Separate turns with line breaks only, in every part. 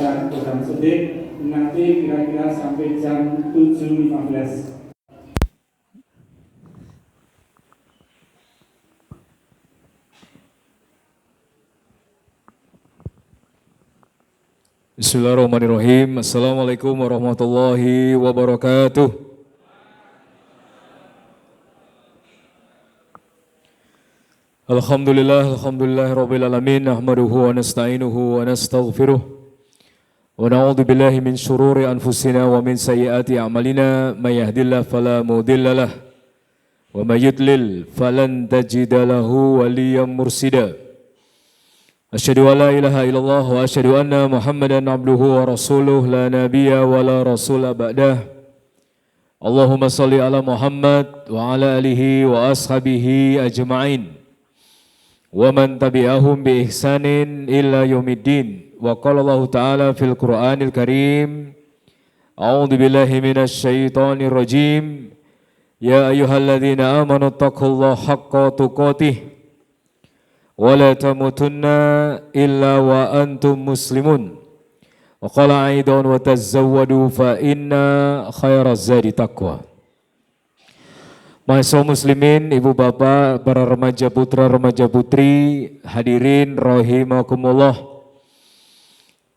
melanjutkan program tersebut nanti kira-kira sampai jam 7.15.
Bismillahirrahmanirrahim. Assalamualaikum warahmatullahi wabarakatuh. Alhamdulillah rabbil alamin. Nahmaduhu wa nasta'inuhu wa nastaghfiruh. Wa na'udzu billahi min syururi anfusina wa min sayyiati a'malina. May yahdihillahu fala mudhillalah wa may yudlil falan tajida lahu waliyyan mursyida. Asyhadu an la ilaha illallah wa asyhadu anna Muhammadan abduhu wa rasuluh la nabiyya wa la rasula ba'dah. Allahumma salli ala Muhammad wa ala alihi wa ashabihi ajma'in wa man tabi'ahum bi ihsanin illa yaumiddin. Wa qala Allah ta'ala fil Qur'anil Karim, a'udzu billahi minasy syaithanir rajim, ya ayyuhalladzina amanu taqullaha haqqa tuqatih wa la tamutunna illa wa antum muslimun. Wa qala aidan wa tazawwadu fa inna khairaz zadi taqwa. Mahasiswa muslimin, ibu bapak, para remaja putra remaja putri, hadirin rahimakumullah.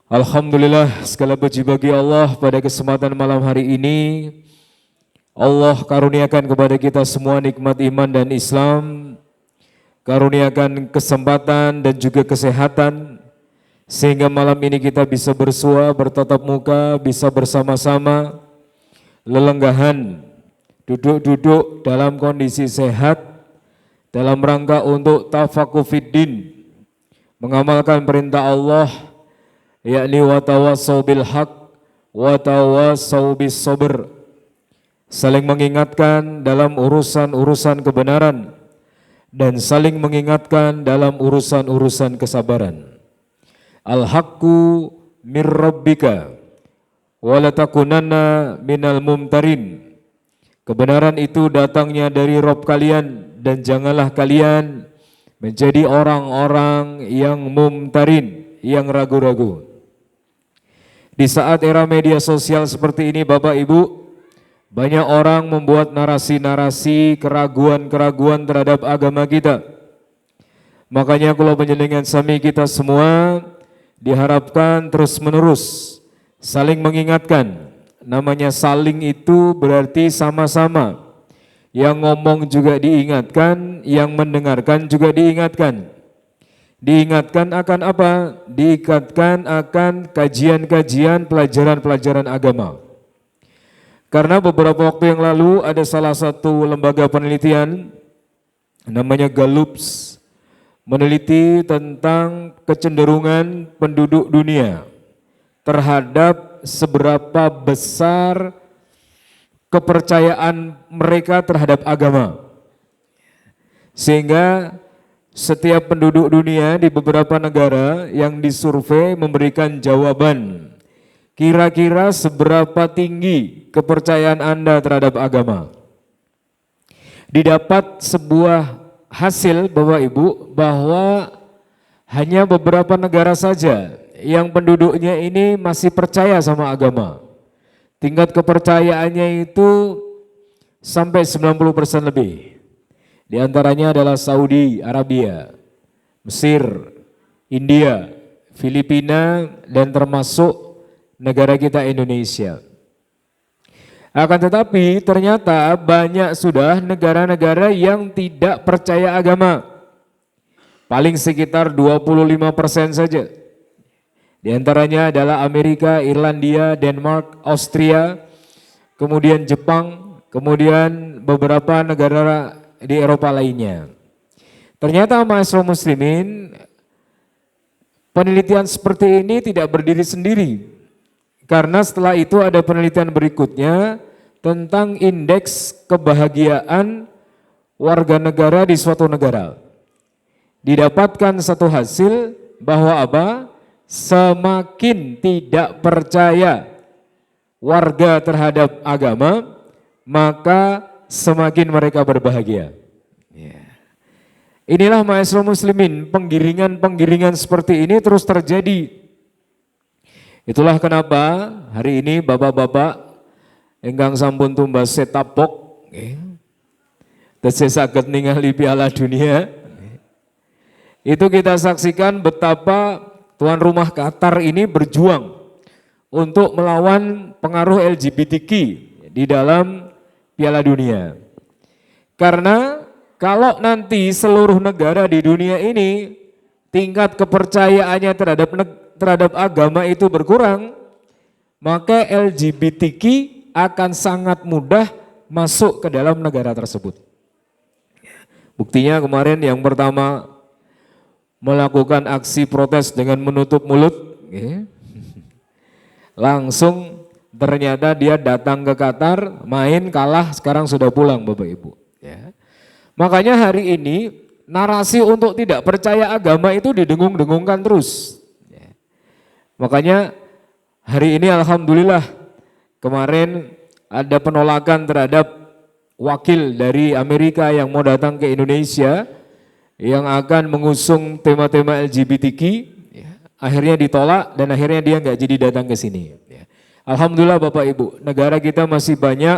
Alhamdulillah, segala puji bagi Allah pada kesempatan malam hari ini. Allah karuniakan kepada kita semua nikmat iman dan Islam, karuniakan kesempatan dan juga kesehatan, sehingga malam ini kita bisa bersua, bertatap muka, bisa bersama-sama, lelenggahan, duduk-duduk dalam kondisi sehat, dalam rangka untuk tafaquh fiddin, mengamalkan perintah Allah, yakni wa tawassau bil haq wa tawassau bis sabr, saling mengingatkan dalam urusan-urusan kebenaran dan saling mengingatkan dalam urusan-urusan kesabaran. Al-haqqu mir rabbika wa la takunanna minal mumtarin. Kebenaran itu datangnya dari Rabb kalian dan janganlah kalian menjadi orang-orang yang mumtarin, yang ragu-ragu. Di saat era media sosial seperti ini Bapak Ibu, banyak orang membuat narasi-narasi keraguan-keraguan terhadap agama kita. Makanya kalau panjenengan sami kita semua diharapkan terus-menerus saling mengingatkan. Namanya saling itu berarti sama-sama. Yang ngomong juga diingatkan, yang mendengarkan juga diingatkan. Diingatkan akan apa? Diingatkan akan kajian-kajian, pelajaran-pelajaran agama. Karena beberapa waktu yang lalu ada salah satu lembaga penelitian namanya Gallups meneliti tentang kecenderungan penduduk dunia terhadap seberapa besar kepercayaan mereka terhadap agama. Sehingga setiap penduduk dunia di beberapa negara yang disurvei memberikan jawaban kira-kira seberapa tinggi kepercayaan Anda terhadap agama. Didapat sebuah hasil Bapak Ibu bahwa hanya beberapa negara saja yang penduduknya ini masih percaya sama agama. Tingkat kepercayaannya itu sampai 90% lebih. Di antaranya adalah Saudi Arabia, Mesir, India, Filipina, dan termasuk negara kita Indonesia. Akan tetapi ternyata banyak sudah negara-negara yang tidak percaya agama. Paling sekitar 25% saja. Di antaranya adalah Amerika, Irlandia, Denmark, Austria, kemudian Jepang, kemudian beberapa negara di Eropa lainnya. Ternyata mahasiswa muslimin, penelitian seperti ini tidak berdiri sendiri. Karena setelah itu ada penelitian berikutnya tentang indeks kebahagiaan warga negara di suatu negara. Didapatkan satu hasil bahwa apa? Semakin tidak percaya warga terhadap agama, maka semakin mereka berbahagia. Inilah mahasiswa muslimin, penggiringan-penggiringan seperti ini terus terjadi. Itulah kenapa hari ini bapak-bapak ingkang sampun tumbas set-top box nggih. Tesih saged ningali Piala Dunia. Itu kita saksikan betapa tuan rumah Qatar ini berjuang untuk melawan pengaruh LGBTQ di dalam Piala Dunia. Karena kalau nanti seluruh negara di dunia ini tingkat kepercayaannya terhadap agama itu berkurang, maka LGBTQ akan sangat mudah masuk ke dalam negara tersebut. Buktinya kemarin yang pertama melakukan aksi protes dengan menutup mulut, langsung ternyata dia datang ke Qatar, main kalah, sekarang sudah pulang Bapak Ibu. Ya. Makanya hari ini narasi untuk tidak percaya agama itu didengung-dengungkan terus. Ya. Makanya hari ini alhamdulillah kemarin ada penolakan terhadap wakil dari Amerika yang mau datang ke Indonesia yang akan mengusung tema-tema LGBTQ, ya, akhirnya ditolak dan akhirnya dia nggak jadi datang ke sini. Ya. Alhamdulillah Bapak Ibu, negara kita masih banyak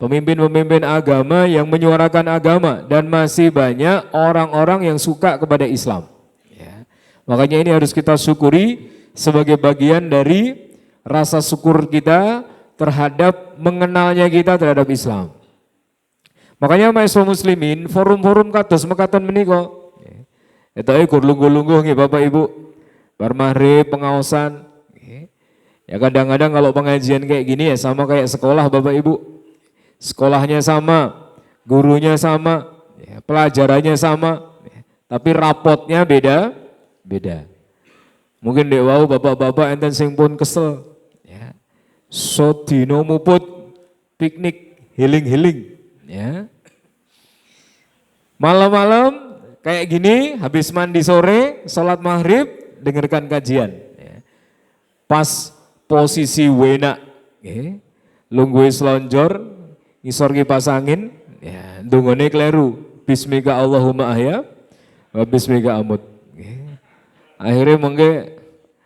pemimpin-pemimpin agama yang menyuarakan agama dan masih banyak orang-orang yang suka kepada Islam. Ya. Makanya ini harus kita syukuri sebagai bagian dari rasa syukur kita terhadap mengenalnya kita terhadap Islam. Makanya maestro muslimin forum-forum kados mekaten menika. Etahe gur lungguh-lungguh nggih Bapak Ibu. Bar maghrib pengaosan. Ya kadang-kadang kalau pengajian kayak gini ya sama kayak sekolah Bapak Ibu. Sekolahnya sama, gurunya sama, ya, pelajarannya sama, ya, tapi rapotnya beda. Mungkin dek wau bapak-bapak enten sing pun kesel. Ya. So dino muput piknik healing. Ya. Malam-malam kayak gini habis mandi sore sholat maghrib dengarkan kajian ya. Pas posisi wena ya. Lungguhe slonjor ngisor kipas angin ya, ndongone kleru bismika Allahumma ahya wa bismika amut ya. Akhirnya mengke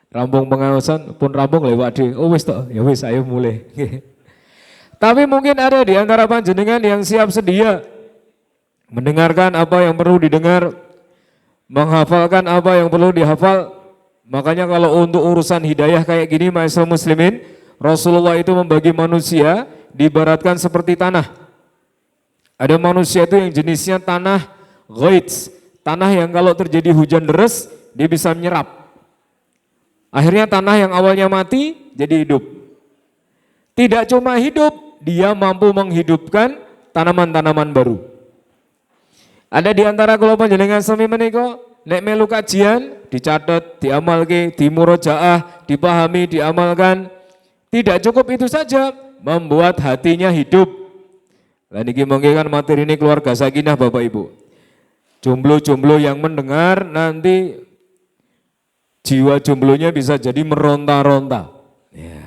rampung pengawasan pun rampung lewat di oh wis toh ya wis ayo mulai ya. Tapi mungkin ada di antara panjenengan yang siap sedia mendengarkan apa yang perlu didengar, menghafalkan apa yang perlu dihafal. Makanya kalau untuk urusan hidayah kayak gini maestro muslimin, Rasulullah itu membagi manusia diibaratkan seperti tanah. Ada manusia itu yang jenisnya tanah ghaits, tanah yang kalau terjadi hujan deras dia bisa menyerap. Akhirnya tanah yang awalnya mati jadi hidup. Tidak cuma hidup, dia mampu menghidupkan tanaman-tanaman baru. Ada di antara kula panjenengan sami menika nek melu kajian dicatat, diamalke, dimurojaah, dipahami, diamalkan. Tidak cukup itu saja, membuat hatinya hidup. Lah niki mongke kan materi ini keluarga sakinah Bapak Ibu. Jomblo-jomblo yang mendengar nanti jiwa jomblonya bisa jadi meronta-ronta. Ya.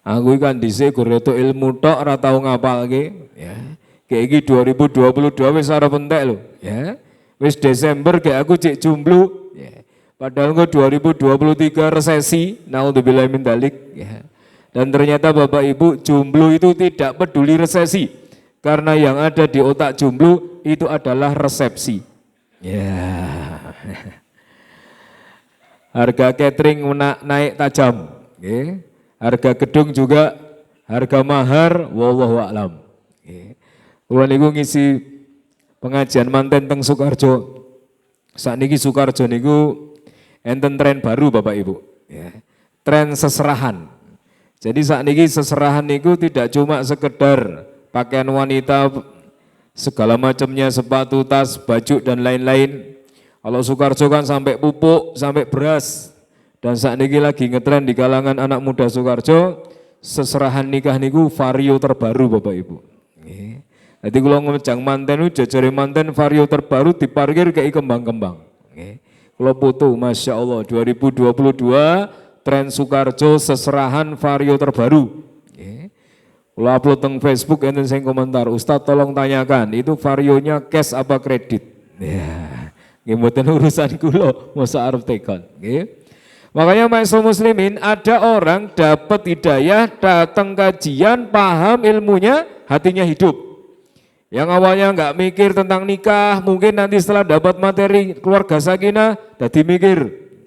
Aku kan dhisik gur ilmu tok ora tau ngapalke ya. Kayak iki 2022 wis arep entek lho ya. Wis Desember kayak aku cek jomblo ya. Padahal kok 2023 resesi, naudzubillah min dzalik ya. Dan ternyata Bapak Ibu jomblo itu tidak peduli resesi. Karena yang ada di otak jomblo itu adalah resepsi. Ya. Harga catering naik tajam, okay. Harga gedung juga harga mahar, wallahu a'lam. Okay. Kula niku ngisi pengajian manten teng Sukarjo. Sakniki Sukarjo niku enten tren baru Bapak Ibu, ya. Tren seserahan. Jadi sakniki seserahan niku tidak cuma sekedar pakaian wanita segala macamnya, sepatu, tas, baju dan lain-lain. Kalau Sukarjo kan sampai pupuk, sampai beras. Dan saat ini lagi ngetren di kalangan anak muda Sukarjo, seserahan nikah niku vario terbaru Bapak Ibu. Jadi kalau ngejang manten itu jajari manten vario terbaru diparkir kayak kembang-kembang. Kalau foto Masya Allah 2022 tren Sukarjo seserahan vario terbaru. Kalau upload teng Facebook enten sing komentar, Ustadz tolong tanyakan itu varionya cash apa kredit? Ya. Nggih mboten urusan kula, mosok arep tekon, nggih. Makanya masyaallah muslimin, ada orang dapat hidayah, datang kajian, paham ilmunya, hatinya hidup. Yang awalnya nggak mikir tentang nikah, mungkin nanti setelah dapat materi keluarga sakinah, jadi mikir.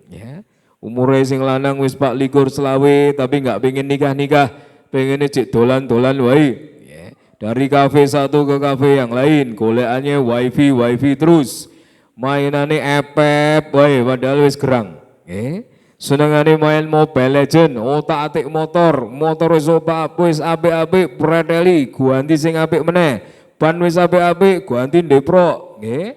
Ya, umurnya sing lanang wis 24 selawe, tapi nggak pengen nikah-nikah, pengen cek dolan-dolan wae. Ya, dari kafe satu ke kafe yang lain, golekannya wifi terus, mainannya epep, wae padahal wis gerang. Senengane main Mobile Legend, otak-atik motor wis apik-apik, preteli, ganti sing apik meneh. Ban wis apik-apik, ganti ndeprok, nggih.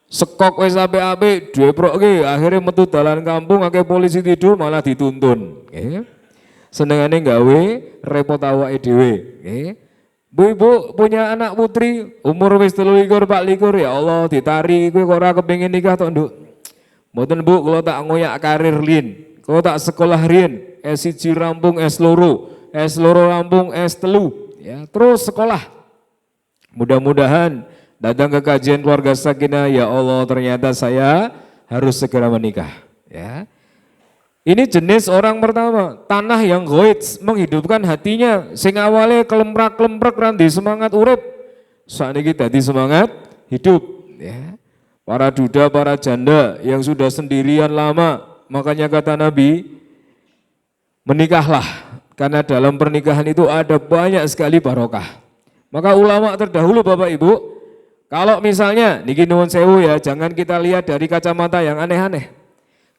Sekok wis apik-apik, deprokke, akhirnya metu dalan kampung akeh polisi tidur malah dituntun, nggih. Senengane gawe repot awake dhewe, nggih. Bu punya anak putri umur wis 23 24, ya Allah ditari kowe kok ora kepengin nikah tok, Nduk. Mboten Bu, kalau tak ngoyak karir lin, kalau tak sekolah rin, S1 rampung S2 rampung S3, ya terus sekolah. Mudah-mudahan datang ke kajian keluarga sakinah, ya Allah ternyata saya harus segera menikah. Ya, ini jenis orang pertama, tanah yang goit menghidupkan hatinya, sing awalnya kelemprak-kelemprak randi semangat urip, saat ini dadi semangat hidup. Ya. Para duda, para janda yang sudah sendirian lama, makanya kata Nabi, menikahlah, karena dalam pernikahan itu ada banyak sekali barokah. Maka ulama terdahulu Bapak Ibu, kalau misalnya, niki nuwun sewu ya, jangan kita lihat dari kacamata yang aneh-aneh.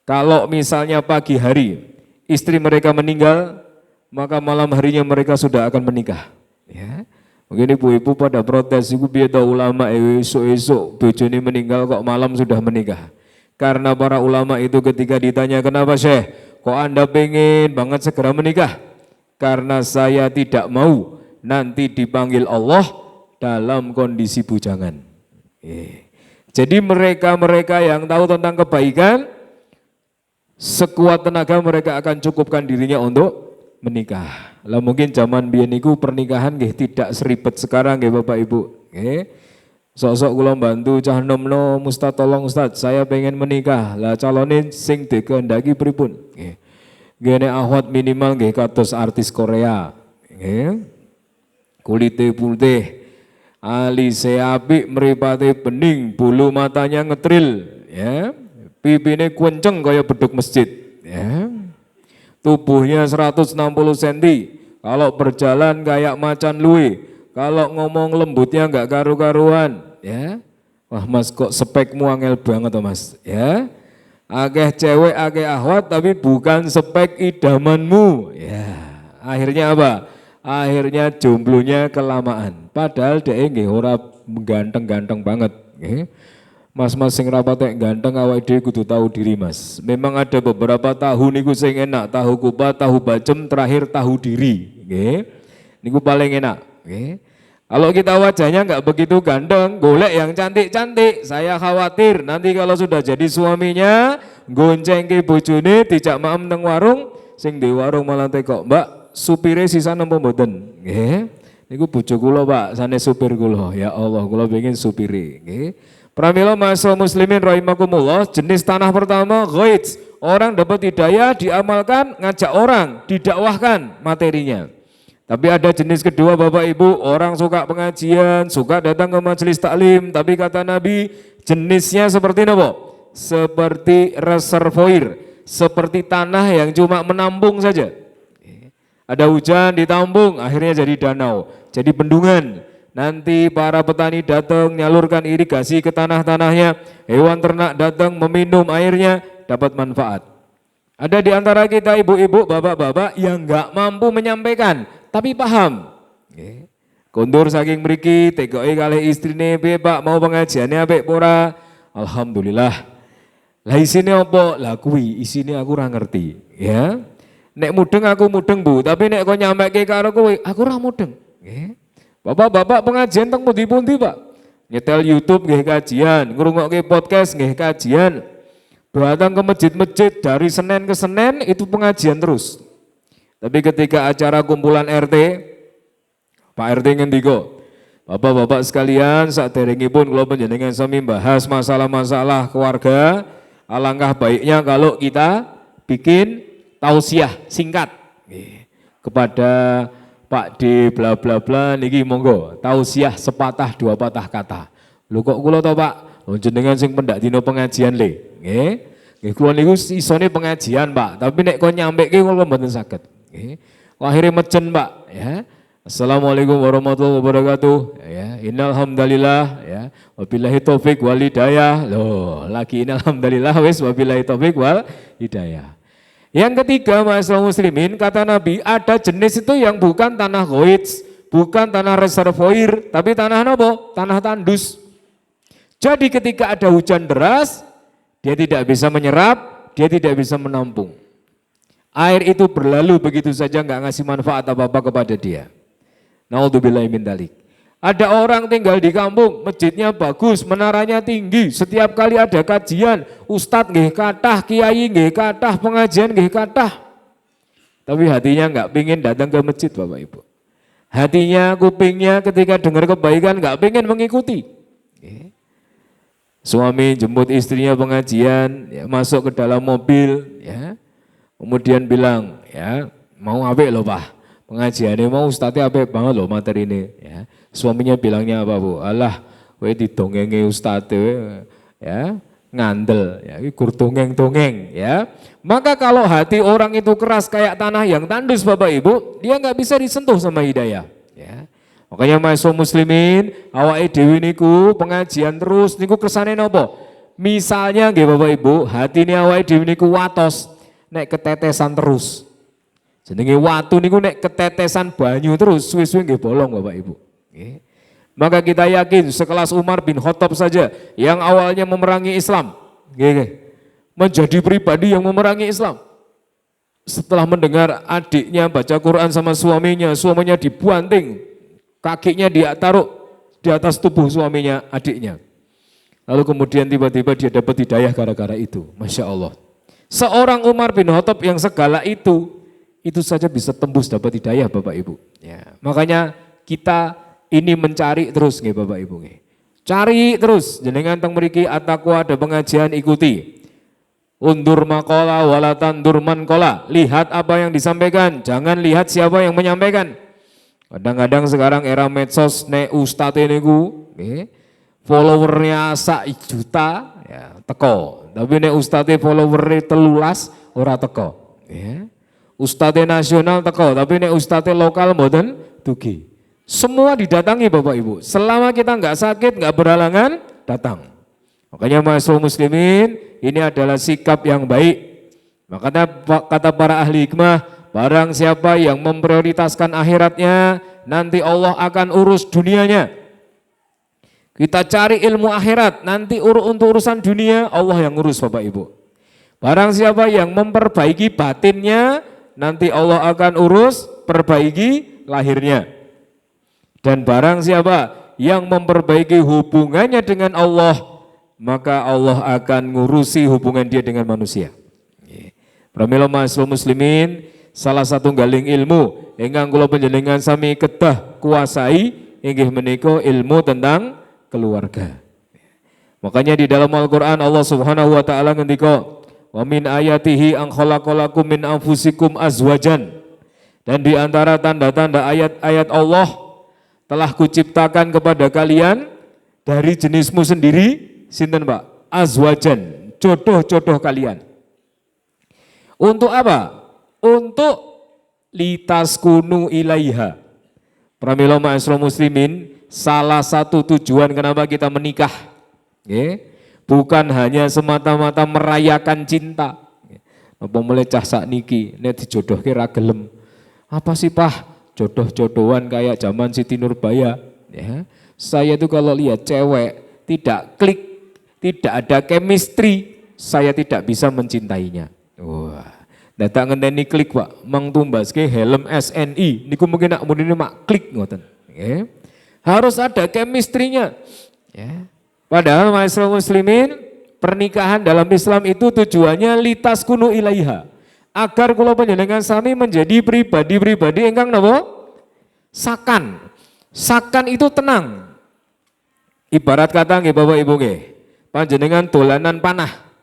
Kalau misalnya pagi hari, istri mereka meninggal, maka malam harinya mereka sudah akan menikah. Ya. Mungkin ibu-ibu pada protes, ibu biar tahu ulama esok-esok bojone meninggal kok malam sudah menikah. Karena para ulama itu ketika ditanya kenapa Syekh, kok Anda pengen banget segera menikah? Karena saya tidak mau nanti dipanggil Allah dalam kondisi bujangan. Jadi mereka-mereka yang tahu tentang kebaikan, sekuat tenaga mereka akan cukupkan dirinya untuk menikah. Lah mungkin zaman biyen niku pernikahan nggih tidak seribet sekarang nggih Bapak Ibu. Nggih. Sok-sok kula bantu cah nomno, Ustaz tolong Ustaz, saya pengen menikah. Lah calone sing dikehendaki pripun? Nggih. Nggih nek ahwat minimal nggih kados artis Korea. Nggih. Kulite putih, alise apik, mripate bening, bulu matanya ngetril, ya. Pipine kuenceng kaya beduk masjid, ya. Tubuhnya 160 cm, kalau berjalan kayak macan luwe, kalau ngomong lembutnya enggak karu-karuan, ya. Wah Mas kok spekmu angel banget toh Mas, ya. Akeh cewek, akeh ahwat tapi bukan spek idamanmu, ya. Akhirnya apa? Akhirnya jomblonya kelamaan, padahal dia nggih ora ganteng-ganteng banget, nggih. Mas-mas sing rapatek ganteng awake dhewe kudu tahu diri Mas. Memang ada beberapa tahu niku sing enak, tahu kupat, tahu bacem, terakhir tahu diri, nggih. Niku paling enak, nggih. Kalau kita wajahnya enggak begitu ganteng, golek yang cantik-cantik. Saya khawatir nanti kalau sudah jadi suaminya, goncengke bojone dijak maem nang warung, sing di warung malah tekok, "Mbak, supire sisa napa mboten?" Nggih. Niku bojo kula, Pak, sanes supir kula. Ya Allah, kula pengen supire, nggih. Pramila masyaallah muslimin rahimakumullah, jenis tanah pertama ghaits, orang dapat hidayah diamalkan, ngajak orang, didakwahkan materinya. Tapi ada jenis kedua Bapak Ibu, orang suka pengajian, suka datang ke majelis taklim, tapi kata Nabi jenisnya seperti apa? Seperti reservoir, seperti tanah yang cuma menampung saja. Ada hujan ditampung, akhirnya jadi danau, jadi bendungan. Nanti para petani datang nyalurkan irigasi ke tanah-tanahnya, hewan ternak datang meminum airnya, dapat manfaat. Ada di antara kita ibu-ibu, bapak-bapak yang enggak mampu menyampaikan, tapi paham. Kondur saking mriki, tegoke kalih istrine, "Piye Pak, mau pengajiannya apik ora?" Alhamdulillah. Lah isine apa? Lah kuwi isine aku ora ngerti, ya. Nek mudeng aku mudeng Bu, tapi nek kok nyampeke karo kowe, aku ora mudeng. Nggih. Bapak-bapak pengajian teng pundi-pundi Pak? Nyetel YouTube nggih kajian, ngrungokke podcast nggih kajian. Datang ke masjid-masjid dari Senin ke Senin itu pengajian terus. Tapi ketika acara kumpulan RT, Pak RT ngendika, "Bapak-bapak sekalian, saderengipun kula panjenengan sami bahas masalah-masalah keluarga, alangkah baiknya kalau kita bikin tausiah singkat kepada Pak D bla bla bla niki monggo tausiah sepatah dua patah kata. Lho kok kula to Pak? Lho jenengan sing pendak dina pengajian le. Nggih. Nggih kula niku isone pengajian Pak, tapi nek kon nyampeke kula mboten saged. Nggih. Kok akhire mejen Pak ya. Assalamualaikum warahmatullahi wabarakatuh. Ya, innal hamdalillah ya. Wabillahi taufik wal hidayah. Loh, lagi innal hamdalillah wis wabillahi taufik wal hidayah. Yang ketiga, masyaallah muslimin, kata Nabi, ada jenis itu yang bukan tanah ghoits, bukan tanah reservoir, tapi tanah apa? Tanah tandus. Jadi ketika ada hujan deras, dia tidak bisa menyerap, dia tidak bisa menampung. Air itu berlalu begitu saja, nggak ngasih manfaat apa-apa kepada dia. Naudzubillahi min dzalik. Ada orang tinggal di kampung, masjidnya bagus, menaranya tinggi, setiap kali ada kajian, ustadz nggih kathah, kiai nggih kathah, pengajian nggih kathah. Tapi hatinya nggak pingin datang ke masjid Bapak Ibu. Hatinya, kupingnya ketika dengar kebaikan nggak pingin mengikuti. Suami jemput istrinya pengajian, ya, masuk ke dalam mobil, ya, kemudian bilang, ya mau apik loh Pak. Pengajiannya mau ustadznya apik banget loh materi ini. Ya. Suaminya bilangnya apa Bu? Alah, kowe didongengi ustadz ya, ngandel, ya, kur dongeng-dongeng, ya. Maka kalau hati orang itu keras kayak tanah yang tandus Bapak Ibu, dia nggak bisa disentuh sama hidayah. Ya. Makanya masyaallah muslimin, awake dhewe niku pengajian terus niku kersane napa? Misalnya nggih Bapak Ibu, hatine awake dhewe niku watos, nek ketetesan terus. Jenenge watu niku nek ketetesan banyu terus suwe-suwe nggih bolong Bapak Ibu. Nggih. Maka kita yakin sekelas Umar bin Khattab saja yang awalnya memerangi Islam, nggih, menjadi pribadi yang memerangi Islam. Setelah mendengar adiknya baca Quran sama suaminya dibanting, kakinya dia taruh di atas tubuh suaminya, adiknya. Lalu kemudian tiba-tiba dia dapat hidayah gara-gara itu, Masya Allah. Seorang Umar bin Khattab yang segala itu saja bisa tembus dapat hidayah Bapak Ibu. Ya, makanya kita ini mencari terus nggih Bapak Ibu nggih. Cari terus jenengan teng mriki at-taqwa ada pengajian ikuti. Undur maqala wala tandur man qala. Lihat apa yang disampaikan, jangan lihat siapa yang menyampaikan. Kadang-kadang sekarang era medsos nek ustadz niku nggih followernya sak juta ya teko. Tapi nek ustadz followernya 13 ora teko. Ya. Ustadz nasional teko, tapi nek ustadz lokal mboten dugi. Semua didatangi Bapak Ibu. Selama kita nggak sakit, nggak berhalangan, datang. Makanya masyaallah muslimin, ini adalah sikap yang baik. Makanya kata para ahli hikmah, barang siapa yang memprioritaskan akhiratnya, nanti Allah akan urus dunianya. Kita cari ilmu akhirat, nanti untuk urusan dunia Allah yang urus Bapak Ibu. Barang siapa yang memperbaiki batinnya, nanti Allah akan urus perbaiki lahirnya. Dan barang siapa yang memperbaiki hubungannya dengan Allah, maka Allah akan ngurusi hubungan dia dengan manusia. Pramila masyaallah muslimin, salah satu galing ilmu ingkang kula panjenengan sami kedah kuasai inggih menika ilmu tentang keluarga. Makanya di dalam Al-Qur'an Allah Subhanahu wa taala ngendika, wa min ayatihi an khalaqalakum min anfusikum azwajan. Dan di antara tanda-tanda ayat-ayat Allah telah kuciptakan kepada kalian dari jenismu sendiri, sinten Pak? Azwajan, jodoh-jodoh kalian. Untuk apa? Untuk litaskunu ilaiha. Pramila ma'asyiral muslimin, salah satu tujuan kenapa kita menikah, bukan hanya semata-mata merayakan cinta. Apa mulai cah sakniki nek dijodohke ra gelem. Apa sih Pak? Jodoh-jodohan kayak zaman Siti Nurbaya. Ya. Saya tuh kalau lihat cewek tidak klik, tidak ada chemistry, saya tidak bisa mencintainya. Wah, datang ngenteni klik Pak, mang tumbaske helm SNI, niku mungkin nak muni mak klik ngoten. Ya. Harus ada chemistry-nya. Ya. Padahal masyaallah muslimin, pernikahan dalam Islam itu tujuannya litaskunu ilaiha. Agar kula panjenengan sami menjadi pribadi-pribadi ingkang napa? Sakan. Sakan itu tenang. Ibarat kata nggih Bapak Ibu nggih, panjenengan dolanan panah.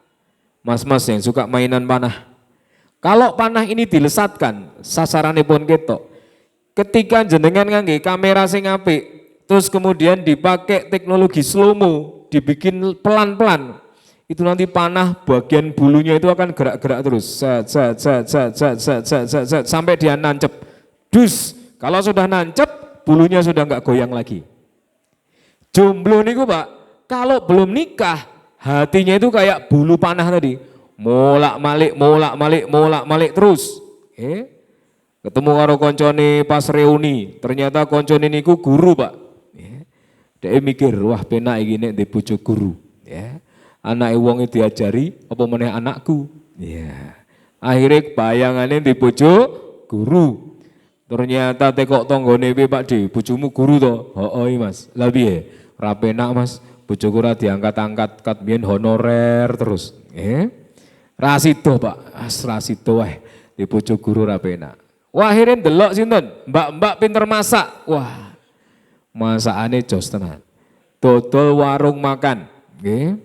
Mas-mas yang suka mainan panah. Kalau panah ini dilesatkan, sasarannya pun ketok. Ketika jenengan ngangge kamera sing apik, terus kemudian dipakai teknologi slow-mo, dibikin pelan-pelan, itu nanti panah bagian bulunya itu akan gerak-gerak terus, sampai dia nancep. Dus, kalau sudah nancep, bulunya sudah nggak goyang lagi. Jomblo niku Pak, kalau belum nikah, hatinya itu kayak bulu panah tadi, molak-malik terus. Ketemu karo koncone pas reuni, ternyata koncone niku guru Pak. Dia mikir, wah penak iki nek ndek bojo guru. Ya. Anake wong diajari apa meneh anakku. Ya. Akhirnya bayangane ndek bojo guru. Ternyata tekok tanggane piye Pak De, bojomu guru to? Heeh Mas. Lah piye? Ora penak Mas, bojoku ora diangkat-angkat kat biyen honorer terus. Ra sida Pak, ra sida wae. Di bojo guru ra penak. Wah akhirnya ndelok sinten? Mbak-mbak pinter masak. Wah. Masakane jos tenan. Dodol warung makan, nggih.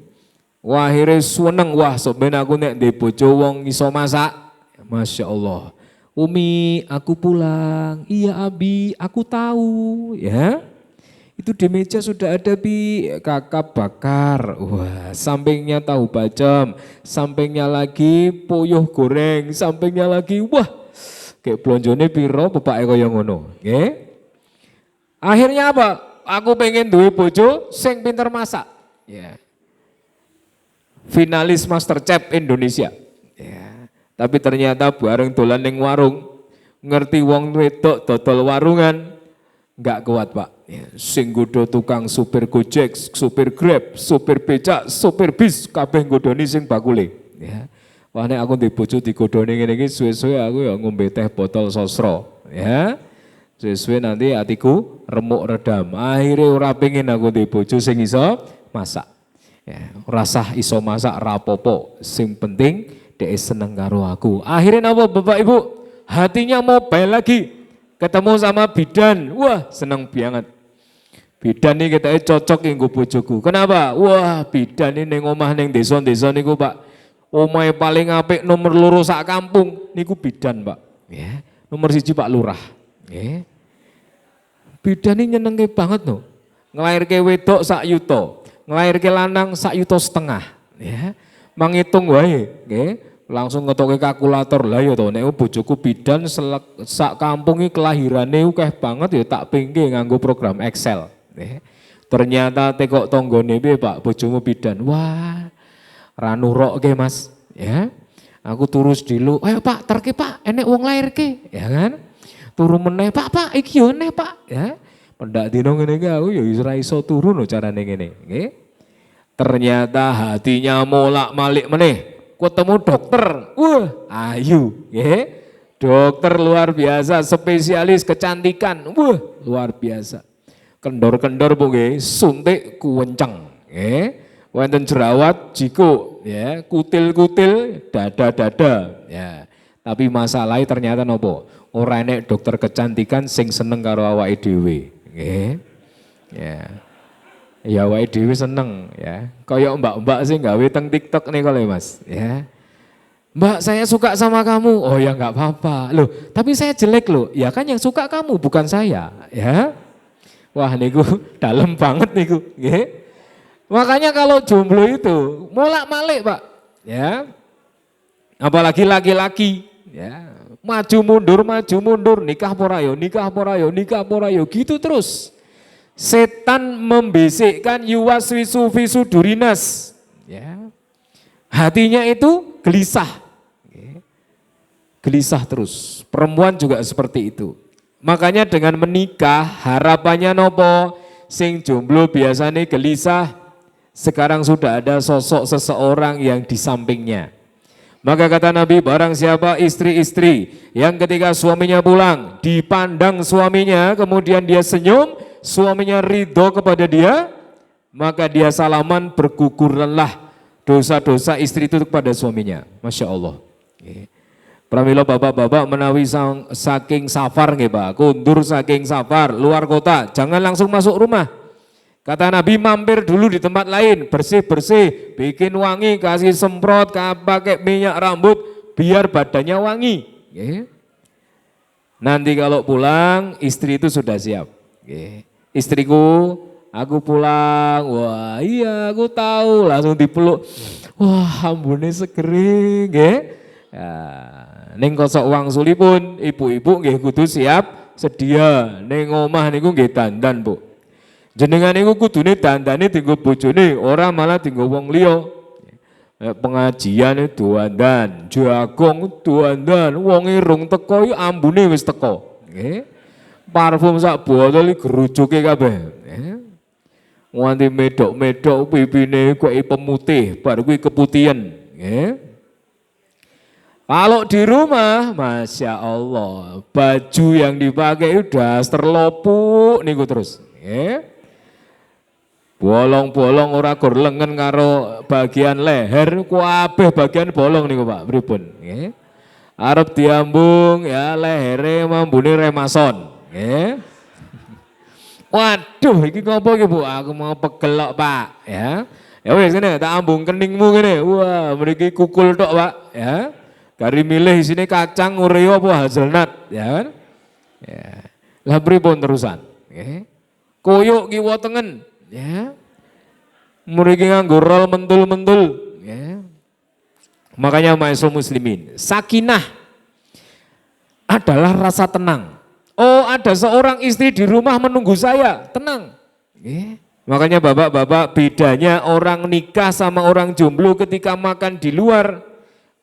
Wah akhirnya seneng, wah sampeyan aku nek ndek bojo wong iso masak. Masya Allah. Umi, aku pulang. Iya Abi, aku tahu, ya. Itu di meja sudah ada kakap bakar. Wah, sampingnya tahu bacem, sampingnya lagi puyuh goreng, sampingnya lagi wah. Kayak blonjone piro bapake kaya ngono, nggih. Akhirnya apa? Aku pengen duwe bojo sing pinter masak. Ya. Finalis MasterChef Indonesia. Ya. Tapi ternyata bareng dolan ning warung, ngerti wong wedok dodol warungan, enggak kuat Pak. Ya. Sing nggodho tukang supir Gojek, supir Grab, supir becak, supir bis, kabeh nggodhoni sing bakule. Ya. Wah nek aku ndek bojo digodhoni ngene iki suwe-suwe aku ya ngombe teh botol sosro. Ya. Sesuai nanti hatiku remuk redam. Akhirnya ora pengen aku di bojo sing iso masak. Ya, rasah iso masak rapopo. Sing penting dia seneng karo aku. Akhirnya apa Bapak Ibu? Hatinya mau balik lagi. Ketemu sama bidan. Wah seneng banget. Bidan ini kita cocok nggo bojoku. Kenapa? Wah bidan ini neng omah neng desa-desa niku Pak. Omahe paling apik nomor loro sak kampung niku bidan Pak. Ya. Nomor 1 Pak Lurah. Ya. Bidan ini nyenengke banget no. Ngelairke wedok sak yuto, ngelairke lanang sak yuto setengah. Ya. Manghitung wae, nggih. Langsung ngetoke kalkulator. Lah ya to nek bojoku bidan sak kampung iki kelahirane akeh banget ya tak pingke nganggo program Excel. Nggih. Ternyata tekok tanggane piye Pak, bojomu bidan. Wah. Ra nurokke Mas, ya. Aku turus dulu. Ayo Pak, terke Pak, enek wong lairke, ya kan? Turu meneh, Pak, iki yo neh Pak, ya. Pendak dino ngene iki aku ya ora iso turu no carane ngene, nggih. Ternyata hatinya molak-malik meneh, ketemu dokter. Wah, ayu, nggih. Dokter luar biasa, spesialis kecantikan. Wah, luar biasa. Kendor-kendor Bu nggih, suntik kuwenceng, nggih. Wonten jerawat jiku, ya, kutil-kutil, dada-dada, ya. Tapi masalahnya ternyata nopo? Ora enek dokter kecantikan sing seneng karo awake dhewe, nggih. Ya. Ya awake dhewe seneng, ya. Kaya mbak-mbak sing gawe teng TikTok nih kalau Mas, ya. Mbak saya suka sama kamu, oh ya enggak apa-apa. Loh, tapi saya jelek loh. Ya kan yang suka kamu bukan saya, ya. Wah niku dalam banget niku, nggih. Makanya kalau jomblo itu molak-malik Pak, ya. Apalagi laki-laki, ya. Maju mundur, nikah porayo, gitu terus. Setan membisikkan yuwaswisu fisu durinas, ya. Hatinya itu gelisah, ya. Gelisah terus. Perempuan juga seperti itu. Makanya dengan menikah harapannya nopo, sing jomblo biasanya gelisah. Sekarang sudah ada sosok seseorang yang di sampingnya. Maka kata Nabi, barang siapa istri-istri yang ketika suaminya pulang, dipandang suaminya, kemudian dia senyum, suaminya ridho kepada dia, maka dia salaman, bergugurlah dosa-dosa istri itu kepada suaminya. Masya Allah. Pramila bapak-bapak menawi saking safar nggih Pak, kundur saking safar, luar kota, jangan langsung masuk rumah. Kata Nabi mampir dulu di tempat lain, bersih-bersih, bikin wangi, kasih semprot, pakai minyak rambut, biar badannya wangi. Nggih. Nanti kalau pulang istri itu sudah siap. Nggih. Istriku, aku pulang, wah iya aku tahu, langsung dipeluk. Wah ambune segering, nggih. Ya, ning kosok wangsuli pun ibu-ibu nggih kudu siap sedia. Ning omah niku nggih dandan, Bu. Jenengan niku kudune dandane dienggo bojone, ora malah dienggo wong liya. Pengajian itu dandan, jagong dandan, wong irung teko iki ambune wis teko. Nggih. Parfum sak botol iki gerujuke kabeh. Nganti medok-medok pipine kok pemutih, bar kuwi keputihan. Nggih. Kalau di rumah, Masya Allah, baju yang dipakai udah terlopuk niku terus. Nggih. Bolong-bolong ora gur lengen karo bagian leher, kabeh bagian bolong niku Pak, pripun? Nggih. Arep diambung ya lehere mambune remason, nggih. Waduh, iki ngopo iki Bu? Aku mau pegel kok, Pak, ya. Ya wis ngene, tak ambung keningmu ngene. Wah, mriki kukul tok, Pak, ya. Kari milih isine kacang, Oreo apa hazelnut, ya kan? Ya. Lah pripun terusan? Nggih. Koyok kiwa tengen. Ya, mriki nganggo rol mentul-mentul. Ya. Makanya ma'asyiral muslimin, sakinah adalah rasa tenang. Oh ada seorang istri di rumah menunggu saya, tenang. Ya. Makanya bapak-bapak bedanya orang nikah sama orang jomblo ketika makan di luar.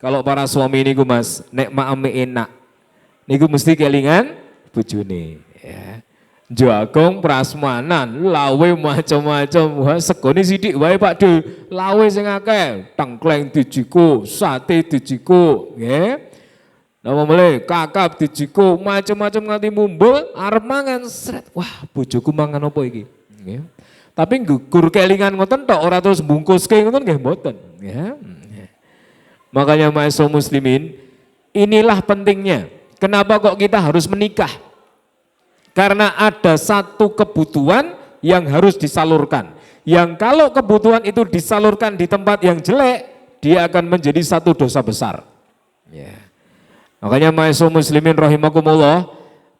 Kalau para suami niku Mas, nek maame enak, niku mesti kelingan bojone. Ya. Jagong prasmanan, lawe macam-macam, wah segone sithik wae Pak De, lawe sing akeh, tengkleng dijiko, sate dijiko, nggih. Napa meneh kakap dijiko, macam-macam nganti mumbul, arep mangan sret. Wah, bojoku mangan apa iki? Nggih. Tapi gugur kelingan ngoten tok ora terus bungkuske ngoten nggih mboten, ya. Makanya ma'asyiral muslimin, inilah pentingnya. Kenapa kok kita harus menikah? Karena ada satu kebutuhan yang harus disalurkan. Yang kalau kebutuhan itu disalurkan di tempat yang jelek, dia akan menjadi satu dosa besar. Ya. Makanya ma'asyiral muslimin rahimakumullah,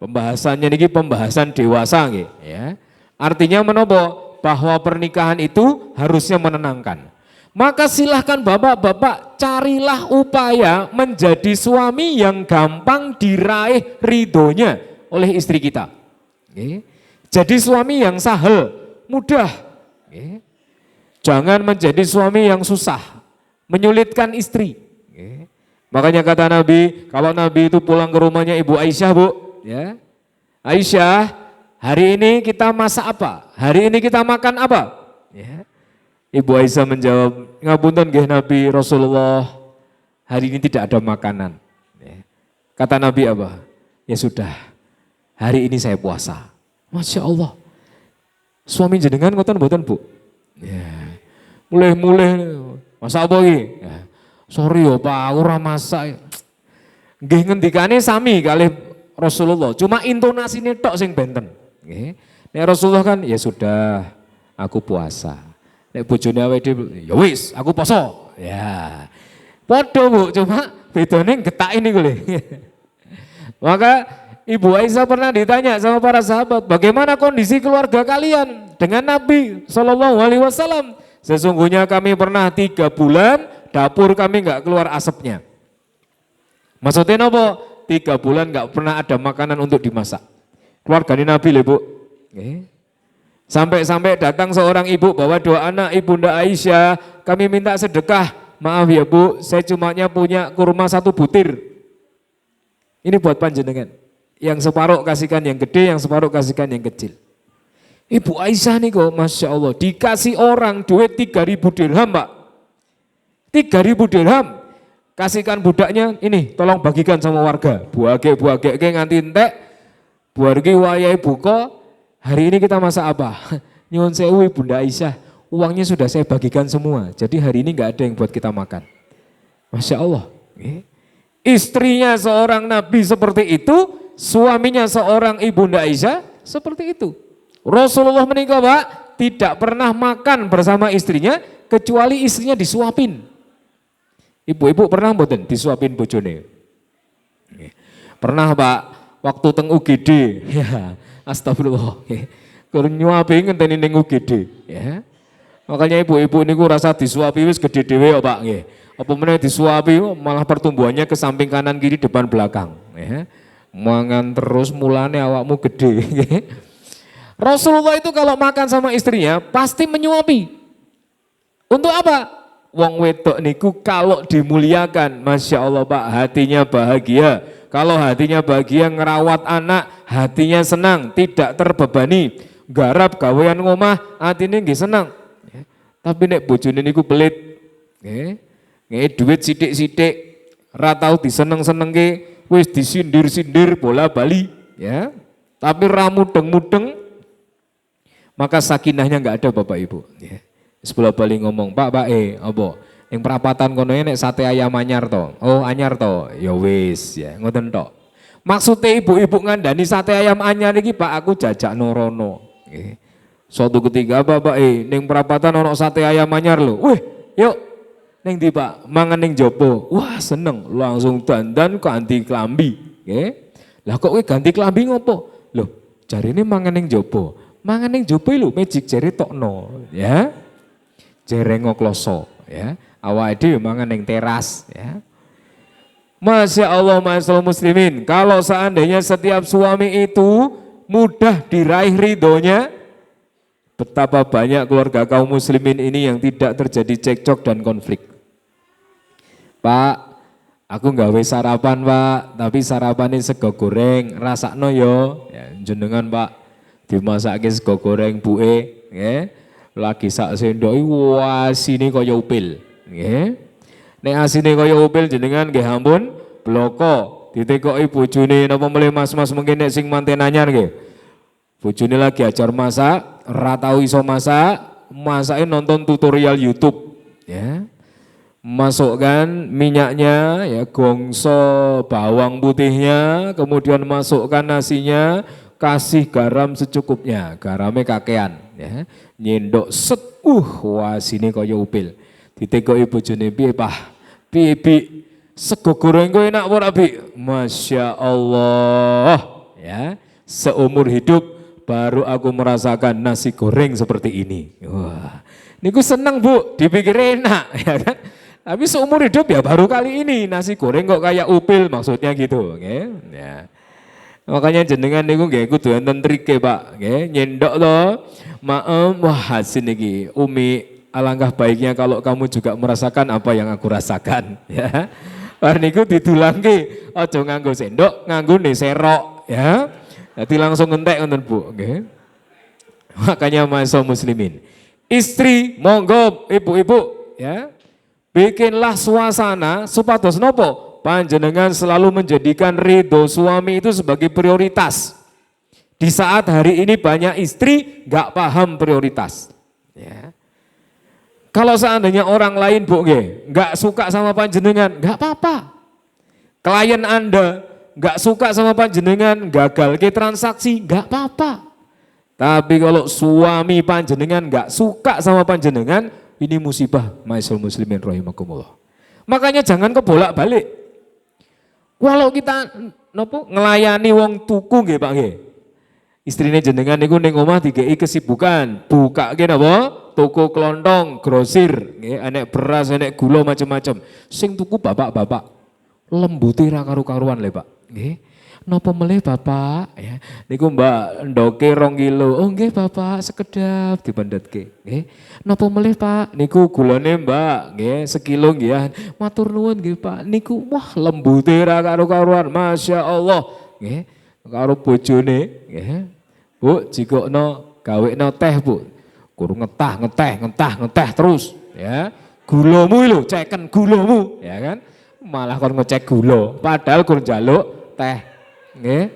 pembahasannya ini pembahasan dewasa. Ya. Artinya menapa? Bahwa pernikahan itu harusnya menenangkan. Maka silahkan bapak-bapak carilah upaya menjadi suami yang gampang diraih ridhonya oleh istri kita. Jadi suami yang sahel, mudah. Jangan menjadi suami yang susah, menyulitkan istri. Makanya kata Nabi, kalau Nabi itu pulang ke rumahnya Ibu Aisyah, Bu, ya. Aisyah, hari ini kita masak apa? Hari ini kita makan apa? Ya. Ibu Aisyah menjawab, ngapunten nggih Nabi Rasulullah, hari ini tidak ada makanan. Ya. Kata Nabi apa? Ya sudah, hari ini saya puasa. Masya Allah. Suami jenengan ngoten mboten Bu? Ya. Mulai-mulai masak apa iki? Ya. Sorry ya Pak, ora masak. Nggih ngendikane sami kalih Rasulullah, cuma intonasine tok sing benten. Nggih. Nek Rasulullah kan ya sudah, aku puasa. Nek bojone awake dhewe, ya wis, aku poso. Ya. Padha Bu, cuma bedane getake niku lho. Maka Ibu Aisyah pernah ditanya sama para sahabat, bagaimana kondisi keluarga kalian dengan Nabi SAW? Sesungguhnya kami pernah 3 bulan, dapur kami nggak keluar asapnya. Maksudnya apa? 3 bulan nggak pernah ada makanan untuk dimasak. Keluarga Nabi lho Bu. Sampai-sampai datang seorang ibu bawa 2 anak Ibunda Aisyah, kami minta sedekah. Maaf ya Bu, saya cuma punya kurma 1 butir. Ini buat panjenengan. Yang separuh kasihkan yang gede, yang separuh kasihkan yang kecil. Ibu Aisyah nih kok, Masya Allah, dikasih orang duit 3.000 dirham Pak. 3.000 dirham, kasihkan budaknya, ini tolong bagikan sama warga. Buage nganti entek, buargi wayai buka, hari ini kita masak apa? Nyuwun sewu Bunda Aisyah, uangnya sudah saya bagikan semua, jadi hari ini nggak ada yang buat kita makan. Masya Allah. Istrinya seorang Nabi seperti itu, suaminya seorang Ibunda Aisyah seperti itu. Rasulullah menikah Pak, tidak pernah makan bersama istrinya kecuali istrinya disuapin. Ibu-ibu pernah mboten disuapin bojone? Nggih. Pernah Pak, waktu teng UGD. Ya, astagfirullah. Kurang nyuapi ngenteni ning UGD, ya. Makanya ibu-ibu niku rasa disuapi wis gede dhewe ya Pak nggih. Apa meneh disuapi malah pertumbuhannya ke samping kanan kiri depan belakang, ya. Mangan terus mulane awakmu gede. Rasulullah itu kalau makan sama istrinya pasti menyuapi. Untuk apa? Wong wedok niku kalau dimuliakan, Masya Allah Pak, hatinya bahagia. Kalau hatinya bahagia ngerawat anak, hatinya senang, tidak terbebani. Garap gawean ngomah, hatinya nggih senang. Tapi nek bojone niku pelit, nggih duit sithik-sithik, ra tau diseneng-senengke, wis disindir-sindir bola bali, ya. Tapi ra mudeng-mudeng, maka sakinahnya enggak ada Bapak Ibu, ya. Sebelah bali ngomong, Pak, apa? Yang perapatan kono nek sate ayam anyar to. Oh, anyar to. Ya wis, ya, ngoten tok. Maksudnya ibu-ibu ngandani sate ayam anyar iki, Pak, aku jajak norono. Nggih. Suatu ketika Bapak, ning perapatan ono sate ayam anyar lho. Wih, yuk. Ning ndi, Pak? Mangan ning jopo. Wah, seneng. Langsung dandan ganti klambi, nggih. Lah kok kowe ganti klambi ngopo? Loh, jarine mangan ning jopo. Mangan ning jopo lho magic jare tokno, ya. Jereng ngokloso, ya. Awake dhewe mangan ning teras, ya. Masya Allah, masyaallah muslimin, kalau seandainya setiap suami itu mudah diraih ridhonya, betapa banyak keluarga kaum muslimin ini yang tidak terjadi cekcok dan konflik. Pak, aku nggawe sarapan Pak, tapi sarapannya sego goreng, rasakno yo, ya, jenengan Pak, dimasake sego goreng buke, ya. Lagi sak sendok wah asine kaya upil, nggih. Nek asine kaya upil jenengan nggih ampun bloko ditekoki bojone napa melih mas-mas mungkin nek sing manten anyar nggih. Bojone lagi ajar masak, ora tau iso masak, masake nonton tutorial YouTube, ya. Masukkan minyaknya, ya, gongso bawang putihnya, kemudian masukkan nasinya, kasih garam secukupnya, garamnya kakean, ya. Nyendok set, wah sini kaya upil. Ditekoki bojone, piye Pak? Piye Bi? Sego goreng kowe enak ora Bi? Masya Allah, ya. Seumur hidup baru aku merasakan nasi goreng seperti ini. Wah, niku seneng Bu, dipikir enak, ya kan? Tapi seumur hidup ya baru kali ini nasi goreng kok kayak upil, maksudnya gitu, okay? Ya. Makanya jenengan niku nggih kudu enten trike Pak, nggih nyendok to. Wah hasil niki Umi, alangkah baiknya kalau kamu juga merasakan apa yang aku rasakan, ya. Bar niku didulangke aja nganggo sendok, nganggo serok, ya. Jadi langsung entek ngoten Bu, nggih. Makanya masa muslimin, istri monggo ibu-ibu, ya. Bikinlah suasana supados nopo? Panjenengan selalu menjadikan ridho suami itu sebagai prioritas. Di saat hari ini banyak istri gak paham prioritas. Ya. Kalau seandainya orang lain Bu gak suka sama panjenengan, gak apa-apa. Klien Anda gak suka sama panjenengan, gagal ke transaksi, gak apa-apa. Tapi kalau suami panjenengan gak suka sama panjenengan, ini musibah, ma'asyiral muslimin rahimakumullah. Makanya jangan kebolak-balik. Walau kita ngelayani wong tuku nggih Pak nggih. Istrine jenengan niku ning omah dikei kesibukan, bukake napa? Toko klontong, grosir, nggih, enek beras, enek gula macam-macam. Sing tuku bapak-bapak. Lembute ra karu-karuan le Pak, nggih. Napa melih Bapak? Ya, niku Mbak ndoke 2 kilo. Oh nggih Bapak, sekedap dipendhetke. Nggih. Napa melih Pak? Niku gulane Mbak, nggih, sekilo nggih ya. Matur nuwun nggih Pak. Niku wah lembute ra karo-karuan, Masya Allah. Nggih. Karo bojone, nggih. Bu, jikokno gawekno teh, Bu. Kurang ngeteh terus, ya. Gulamu lho, ceken gulamu, ya kan? Malah kon ngecek gula, padahal kurang njaluk teh. Nggih.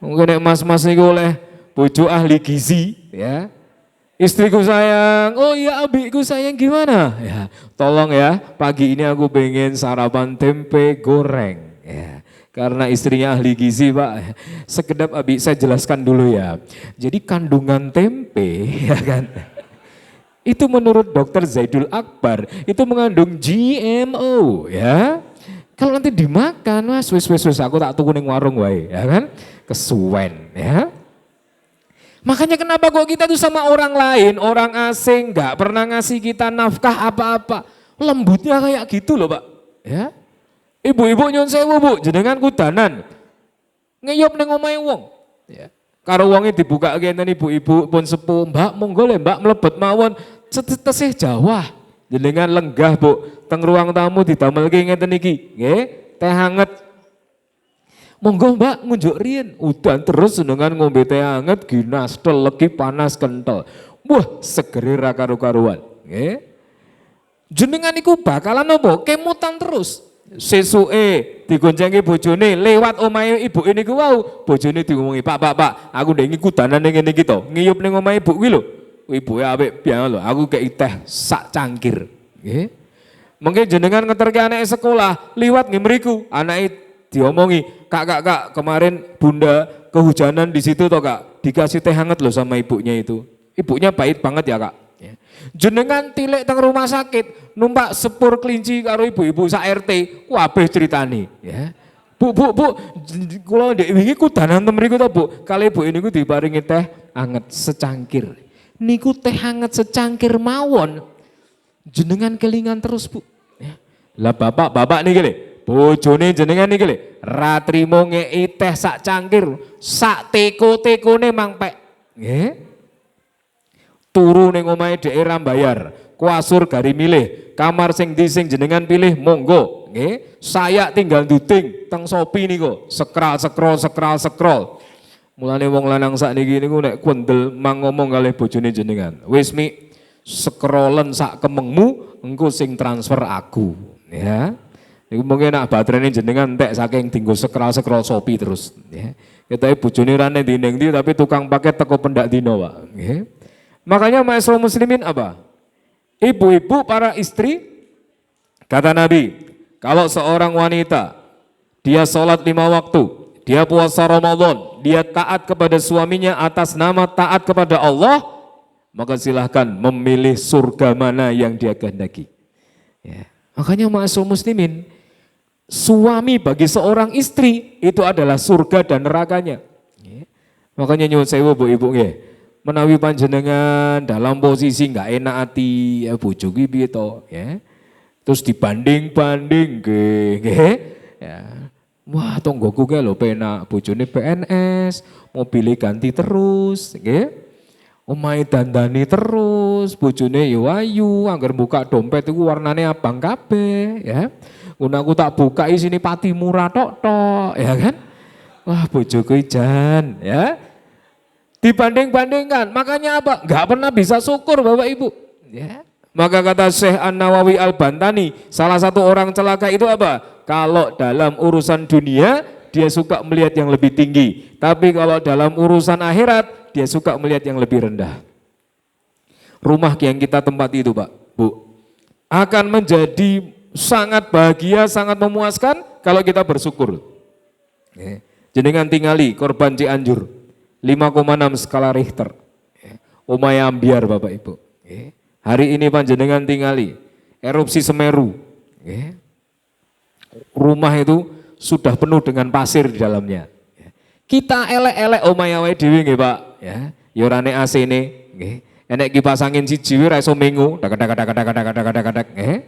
Mungkin nek mas-mas niku oleh bojo ahli gizi, ya. Istriku sayang, oh iya abiku sayang gimana? Ya, tolong ya, pagi ini aku pengen sarapan tempe goreng. Ya, karena istrinya ahli gizi Pak. Sekedap abi saya jelaskan dulu ya. Jadi kandungan tempe, ya kan, Itu menurut Dokter Zaidul Akbar itu mengandung GMO ya. Kalau nanti dimakan, wes aku tak tuku ning warung wae, ya kan? Kesuwen ya. Makanya kenapa kok kita tuh sama orang lain, orang asing nggak pernah ngasih kita nafkah apa-apa. Lembutnya kayak gitu loh Pak. Ya. Ibu-ibu nyun sewu Bu, jenengan kudanan. Ngeyop ning omahe wong. Ya. Karo wonge dibuka ngenten ibu-ibu pun sepuh, Mbak monggo le Mbak mlebet mawon tesih Jawa. Jenengan lenggah Bu, teng ruang tamu didamelke ngenten iki, nggih, teh hangat. Monggo Mbak ngunjuk riyen, udan terus jenengan ngombe teh hangat ginastel legi panas kental. Wah, segere ra karo-karuan, nggih. Jenengan iku bakalan apa? Kemutan terus. Sesuke digoncengi bojone lewat omahe ibu ini ku wau, bojone diomongi, "Pak, aku ndek iki kudanan ning ngene iki to, ngiyup ning omahe ibu kuwi lho." Ibuke apik piye lho, aku kei teh sak cangkir, nggih. Mungkin jenengan ngeterke anake sekolah, liwat nggih mriku, anake diomongi, "Kak, kemarin Bunda kehujanan di situ toh Kak, dikasih teh hangat loh sama ibunya itu." Ibunya baik banget ya Kak. Jenengan tilek teng rumah sakit, numpak sepur kelinci karo ibu-ibu sak RT, kabeh critani, ya. Bu, kula ndek wingi kudanan tem mriku to, Bu. Kali ibu niku diparingi teh hangat secangkir. Niku teh hangat secangkir mawon. Jenengan kelingan terus, Bu. Ya. Lah bapak niki lho, bojone jenengan niki lho, ra trimo ngeki teh sak cangkir, sak teko-tekone mang pek. Nggih. Turu ning omahe dhek ra bayar, kuasur gari milih, kamar sing ndi sing jenengan pilih monggo, nggih. Saya tinggal duting teng Shopee niku, scroll. Mulane wong lanang sakniki niku nek kuendel mang ngomong kalih bojone jenengan. Wis mi scrollen sak kemengmu, engko sing transfer aku, ya. Iku mungkin nak baterainya jenengan entek saking dinggo scroll Shopee terus, ya. Ketoke bojone ra ning ndi tapi tukang paket teko pendak dino, Pak, nggih. Makanya ma'asyiral muslimin apa? Ibu-ibu para istri, kata Nabi, kalau seorang wanita, dia sholat 5 waktu, dia puasa Ramadan, dia taat kepada suaminya atas nama taat kepada Allah, maka silahkan memilih surga mana yang dia kehendaki. Ya. Makanya ma'asyiral muslimin, suami bagi seorang istri itu adalah surga dan nerakanya. Ya. Makanya nyuwun sewu Bu-ibu nggih. Menawi panjenengan dalam posisi nggak enak hati, ya bojo ki piye to, ya. Terus dibanding-banding nggih, ya. Wah, tonggoku ki lho penak, bojone PNS, mobilnya ganti terus, nggih. Omahe dandani terus, bojone yo ayu, angger buka dompet iku warnane abang kabeh, ya. Aku tak buka isine pati murah tok, ya kan. Wah, bojoku jan, ya. Dibanding-bandingkan, makanya apa? Enggak pernah bisa syukur Bapak Ibu. Ya. Maka kata Syekh An-Nawawi Al-Bantani, salah satu orang celaka itu apa? Kalau dalam urusan dunia, dia suka melihat yang lebih tinggi. Tapi kalau dalam urusan akhirat, dia suka melihat yang lebih rendah. Rumah yang kita tempati itu Pak, Bu, akan menjadi sangat bahagia, sangat memuaskan kalau kita bersyukur. Ya. Jenengan tingali korban Cianjur. 5,6 skala Richter. Omahe ambiar Bapak Ibu. Hari ini panjenengan tingali erupsi Semeru. Rumah itu sudah penuh dengan pasir di dalamnya. Kita elek-elek omahe awake dhewe nggih Pak, ya. Ya ora nek AC-ne, nggih. Enek kipas angin siji ra iso mengu, dak nggih.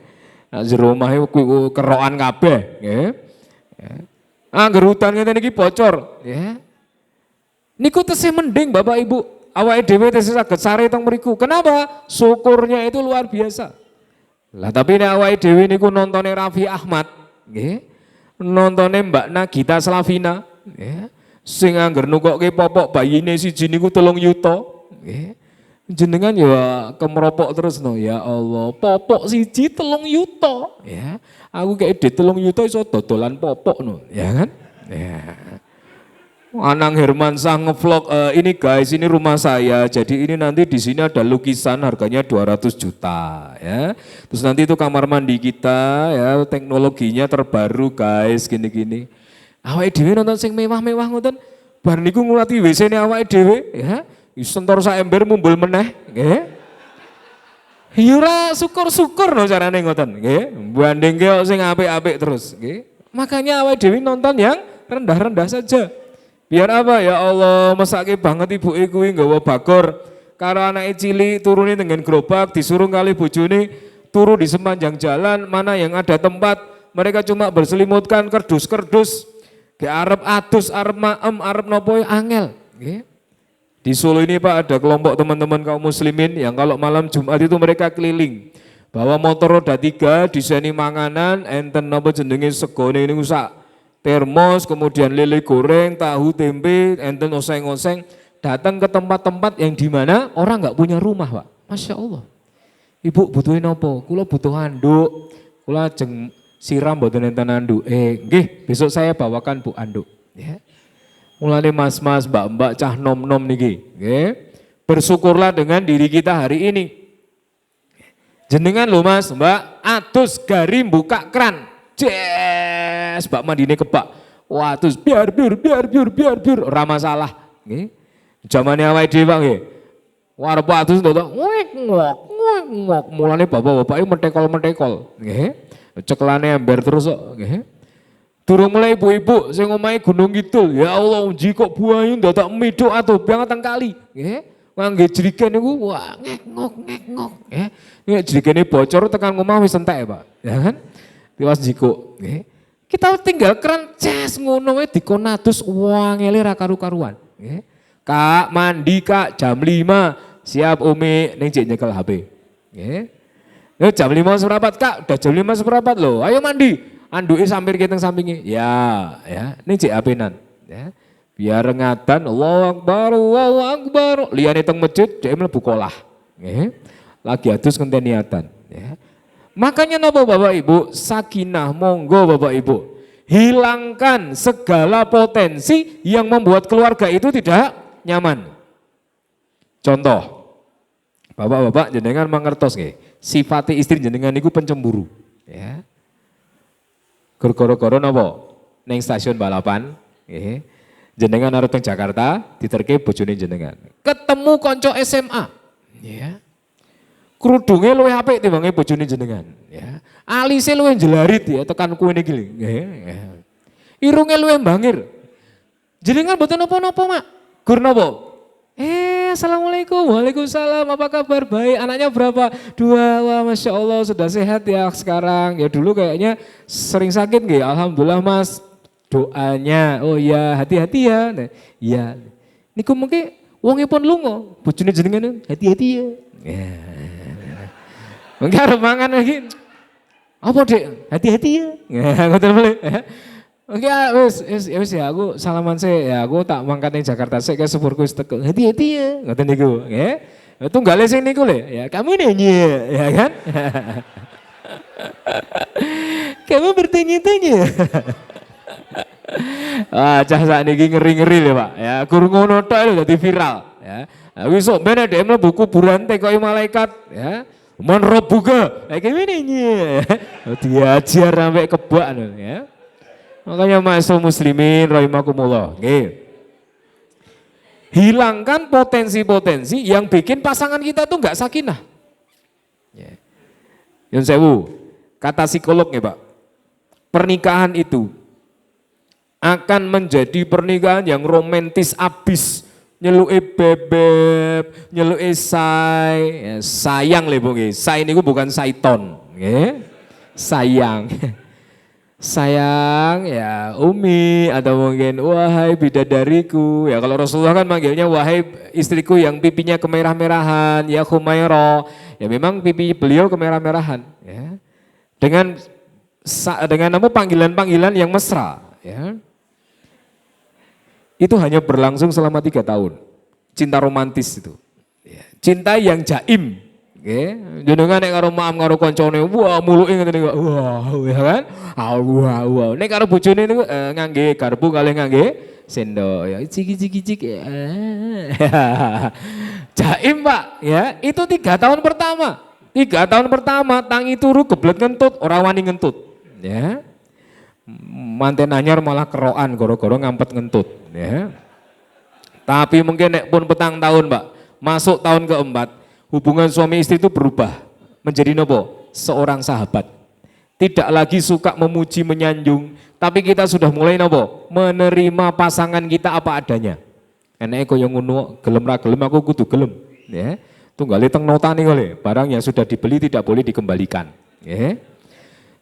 Jero omahe kuwi kerokan kabeh, nggih. Angger hutan ngene iki bocor, ya. Niku tesih mending Bapak Ibu, awake dhewe tesih saged sare teng mriku. Kenapa? Syukurnya itu luar biasa. Lah tapi nek awake dhewe niku nontone Raffi Ahmad, nggih. Nontone Mbak Nagita Slavina, nggih. Sing angger nukokke popok bayine siji niku 3 yuta, nggih. Jenengan ya kemropok terus no, ya Allah, popok siji 3 yuta, ya. Aku kayak di 3 yuta iso dodolan popok no, ya kan? Ya. Anang Hermansyah ngevlog, ini guys, ini rumah saya. Jadi ini nanti di sini ada lukisan harganya 200 juta, ya. Terus nanti itu kamar mandi kita, ya, teknologinya terbaru guys, gini-gini. Awake dhewe nonton sing mewah-mewah ngoten, bar niku ngulati WC-ne awake dhewe, ya. Sentor sak ember mumbul meneh, nggih. Ya ora syukur-syukur no carane ngoten, nggih. Bandingke kok sing apik-apik terus, nggih. Makanya awake dhewe nonton yang rendah-rendah saja. Biar apa ya Allah, mesake banget ibuke kuwi nggawa bagor karo anake cilik turune dengan gerobak disuruh kali bojone turu di sepanjang jalan, mana yang ada tempat mereka cuma berselimutkan kerdus-kerdus. Ke arep adus, arep maem, arep nopo angel, nggih. Di Solo ini Pak ada kelompok teman-teman kaum muslimin yang kalau malam Jumat itu mereka keliling. Bawa motor roda 3, diseni manganan, enten apa jenenge segone ini sak termos, kemudian lele goreng, tahu tempe, enten oseng-oseng. Datang ke tempat-tempat yang di mana orang nggak punya rumah Pak. Masya Allah. Ibu butuhin apa? Kula butuh anduk. Kula jeng siram mboten enten anduk. Nggih, besok saya bawakan Bu anduk. Ya. Mulane mas-mas, mbak-mbak, cah nom-nom niki, nggih. Bersyukurlah dengan diri kita hari ini. Jenengan lho Mas, Mbak, adus garim buka kran. Jes, Mbak mandine kebak. Wah, terus biar ora masalah, nggih. Zamane awake dhewe Pak nggih. Warep adus ndok ngok. Mulane bapak-bapak iki mentekol-mentekol, nggih. Cekelane ember terus kok, nggih. Durung mulai ibu-ibu sing omahe Gunung Kidul, ya Allah jikok buayu ndadak midhok atuh banget teng kali, nggih. Ngangge jerigen niku wah ngek ngok, nggih. Nek jerigene bocor tekan omah wis entek, Pak. Ya kan? Tiwas jikok, nggih. Kita tinggal keren ces ngono wae dikon adus wangele ra karu-karuan, nggih. Kak mandi Kak jam 5, siap Umi ning jek nyekel HP. Nggih. Ya jam 5 seprapat Kak, udah jam 5 seprapat loh. Ayo mandi. Anduke sampir kita sampingi, ya, ini cek apenan, ya, biar ngadan, Allahu Akbar, liyane teng masjid, cek mlebu kolah, lagi adus ngenteni niatan, ya. Makanya nopo Bapak Ibu, sakinah monggo Bapak Ibu, hilangkan segala potensi yang membuat keluarga itu tidak nyaman. Contoh, Bapak-bapak jenengan mangertos nggih, sifate istri jenengan niku pencemburu, ya. Gara-gara napa? Ning stasiun balapan, nggih. Jenengan arep teng Jakarta, diterke bojone jenengan. Ketemu kanca SMA, ya. Krudunge luwih apik timbange bojone jenengan, ya. Alise luwih jelarit ya tekan kuwe niki, nggih. Irunge luwih bangir. Jenengan mboten napa-napa, Mak. Gur napa? Assalamualaikum, waalaikumsalam, apa kabar? Baik, anaknya berapa? 2, wah Masya Allah sudah sehat ya sekarang. Ya dulu kayaknya sering sakit nggih, alhamdulillah Mas. Doanya, oh ya hati-hati ya. Nah, ya, niku mungkin wonge pun lungo, bojone jenengan hati-hati ya. Mungkin arep mangan lagi. Apa Dek? Hati-hati ya. Ngoten mele. Oke, wis ya aku salaman sih ya aku tak mangkat ning Jakarta sik ke sepurku wis teko. Hati-hati ya, ngoten niku, nggih. Tunggale sing niku lho, ya kamu nanya, ya kan? Kamu bertanya-tanya. Wah, cah sakniki ngeri-ngeri lho, Pak. Ya, gur ngono tok lho dadi viral, ya. Wis sok ben dhek mlebu kuburan tekoki malaikat, ya. Man rabbuka. Kayak ngene ya. Diajar sampai kebak lho, ya. Makanya ma'asyiral muslimin rahimakumullah, nggih. Hilangkan potensi-potensi yang bikin pasangan kita tuh enggak sakinah. Ya. Yun sewu, kata psikolog nih Pak, pernikahan itu akan menjadi pernikahan yang romantis abis, nyeluke bebek, nyeluke say, ya, sayang lho nggih. Say niku bukan saiton, nggih. Sayang. Sayang ya Umi atau mungkin wahai bidadariku, ya kalau Rasulullah kan manggilnya wahai istriku yang pipinya kemerah-merahan, ya Khumairah, ya memang pipi beliau kemerah-merahan, ya. Dengan nama panggilan-panggilan yang mesra, ya. Itu hanya berlangsung selama 3 tahun, cinta romantis itu, ya. Cinta yang jaim. Nggih, jenengan nek karo maam karo kancane, wah muluke ngene niku. Wah, ya kan? Wah. Nek karo bojone niku ngangge garpu kalih ngangge sendok ya. Ciki-ciki. Jaim, Pak, ya. Itu 3 tahun pertama. 3 tahun pertama tangi turu geblet ngentut, ora wani ngentut, ya. Manten anyar malah kerokan gara-gara ngampet ngentut, ya. Tapi mungkin nek pun petang tahun, Pak, masuk tahun keempat, hubungan suami istri itu berubah. menjadi nopo? Seorang sahabat. Tidak lagi suka memuji menyanjung, tapi kita sudah mulai nopo? Menerima pasangan kita apa adanya. Enek koyo ngono, gelem ra gelem aku kudu gelem, ya. Tunggale teng notane kole, barang yang sudah dibeli tidak boleh dikembalikan, ya.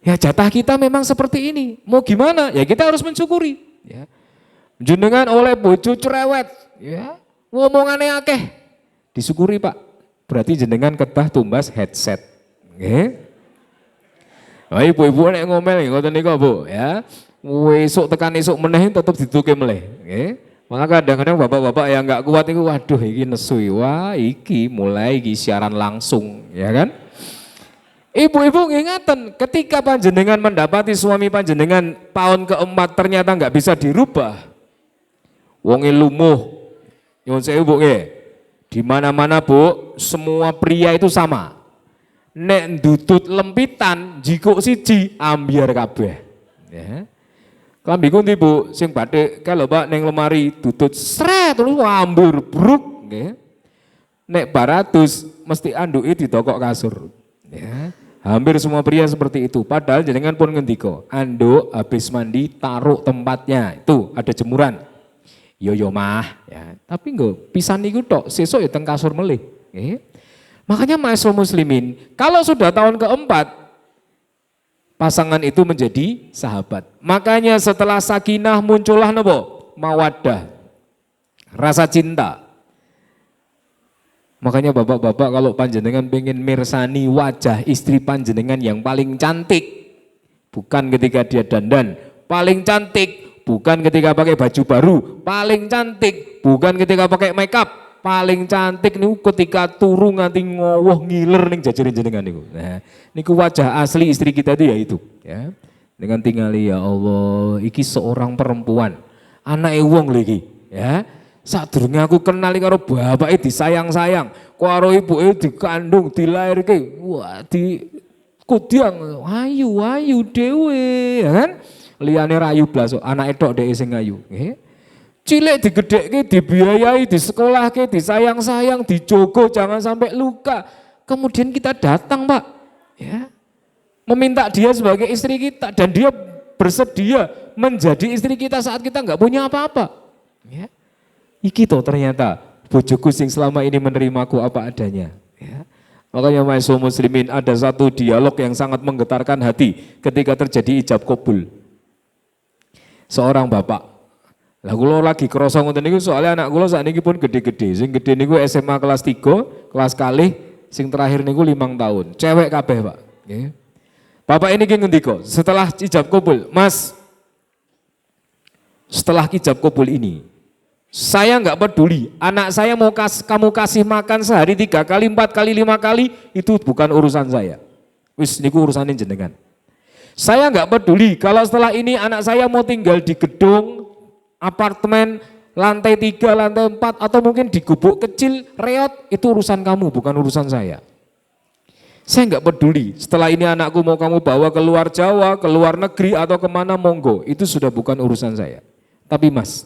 Ya jatah kita memang seperti ini. Mau gimana? Ya kita harus mensyukuri, ya. Jenengan oleh bojo cerewet, ya. Ngomongane akeh. Disyukuri, Pak. Berarti jenengan ketah tumbas headset, nggih. Nah, ibu-ibu nek ngomel ngoten niku, Bu, ya. Esuk tekan esuk meneh tetep dituke meleh, nggih. Maka kadang-kadang bapak-bapak yang nggak kuat itu, waduh iki nesu, wah iki mulai iki siaran langsung, ya kan? Ibu-ibu ngingatan, ketika panjenengan mendapati suami panjenengan tahun keempat ternyata nggak bisa dirubah, wonge lumuh, nyuwun sewu Bu nggih. Di mana-mana Bu, semua pria itu sama. Nek ndutut lempitan, jikuk siji, ambiar kabeh. Ya. Klambiku ndi Bu, sing bathik kalau Pak neng lemari tutut sret terus ambur bruk nggih. Nek baratus mesti anduke ditokok kasur. Ya. Hampir semua pria seperti itu. Padahal jenengan pun ngendika, anduk habis mandi taruh tempatnya. Itu ada jemuran. Yo mah ya. Tapi nggo pisan niku tok, sesuk ya teng kasur melih. Nggih. Makanya ma'asyiral muslimin, kalau sudah tahun keempat pasangan itu menjadi sahabat. Makanya setelah sakinah muncullah nopo? Mawaddah. Rasa cinta. Makanya bapak-bapak kalau panjenengan pengen mirsani wajah istri panjenengan yang paling cantik, bukan ketika dia dandan, paling cantik bukan ketika pakai baju baru, paling cantik bukan ketika pakai makeup, paling cantik niku ketika turu nganti ngowoh ngiler ning jajaran jenengan niku. Nah, niku wajah asli istri kita itu ya itu, ya. Dengan tingali ya Allah, iki seorang perempuan, anake wong lho iki, ya. Sadurunge aku kenali karo bapake disayang-sayang, karo ibuke dikandung, dilairke, wah di kudiang ayu dhewe, ya kan? Liyane rayu blas, anake tok dhek sing ayu, nggih. Cilik digedhekke, dibiayai, disekolahke, disayang-sayang, dijogo jangan sampai luka. Kemudian kita datang, Pak, ya, meminta dia sebagai istri kita dan dia bersedia menjadi istri kita saat kita nggak punya apa-apa. Ya. Iki toh ternyata bojoku sing selama ini menerimaku apa adanya. Ya. Makanya ma'asyiral muslimin, ada satu dialog yang sangat menggetarkan hati ketika terjadi ijab kabul. Seorang bapak. Lah kula lagi krasa ngoten niku soalnya anak kula sakniki pun gede-gede. Sing gede niku SMA kelas 3, kelas kalih, sing terakhir niku 5 tahun. Cewek kabeh, Pak. Nggih. Bapak ini ki ngendika, setelah ijab kabul, Mas, setelah ijab kabul ini, saya enggak peduli, anak saya mau kamu kasih makan sehari 3 kali, 4 kali, 5 kali, itu bukan urusan saya. Wis niku urusanin jenengan. Saya enggak peduli kalau setelah ini anak saya mau tinggal di gedung apartemen lantai 3, lantai 4 atau mungkin di gubuk kecil, reot, itu urusan kamu, bukan urusan saya. Saya enggak peduli, setelah ini anakku mau kamu bawa ke luar Jawa, ke luar negeri atau kemana monggo, itu sudah bukan urusan saya. Tapi Mas,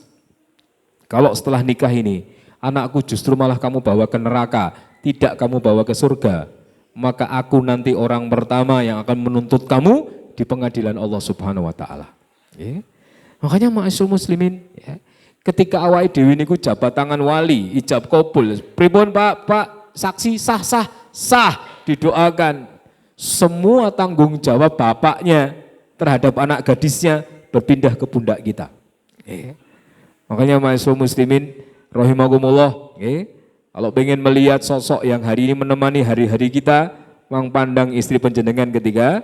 kalau setelah nikah ini, anakku justru malah kamu bawa ke neraka, tidak kamu bawa ke surga, maka aku nanti orang pertama yang akan menuntut kamu di pengadilan Allah Subhanahu wa Ta'ala. Makanya ma'asyiral muslimin, ya, ketika awake dhewe niku jabat tangan wali, ijab kabul, pripun Pak, saksi sah, didoakan. Semua tanggung jawab bapaknya terhadap anak gadisnya berpindah ke pundak kita. Makanya ma'asyiral muslimin rahimakumullah, kalau pengen melihat sosok yang hari ini menemani hari-hari kita, mang pandang istri panjenengan ketika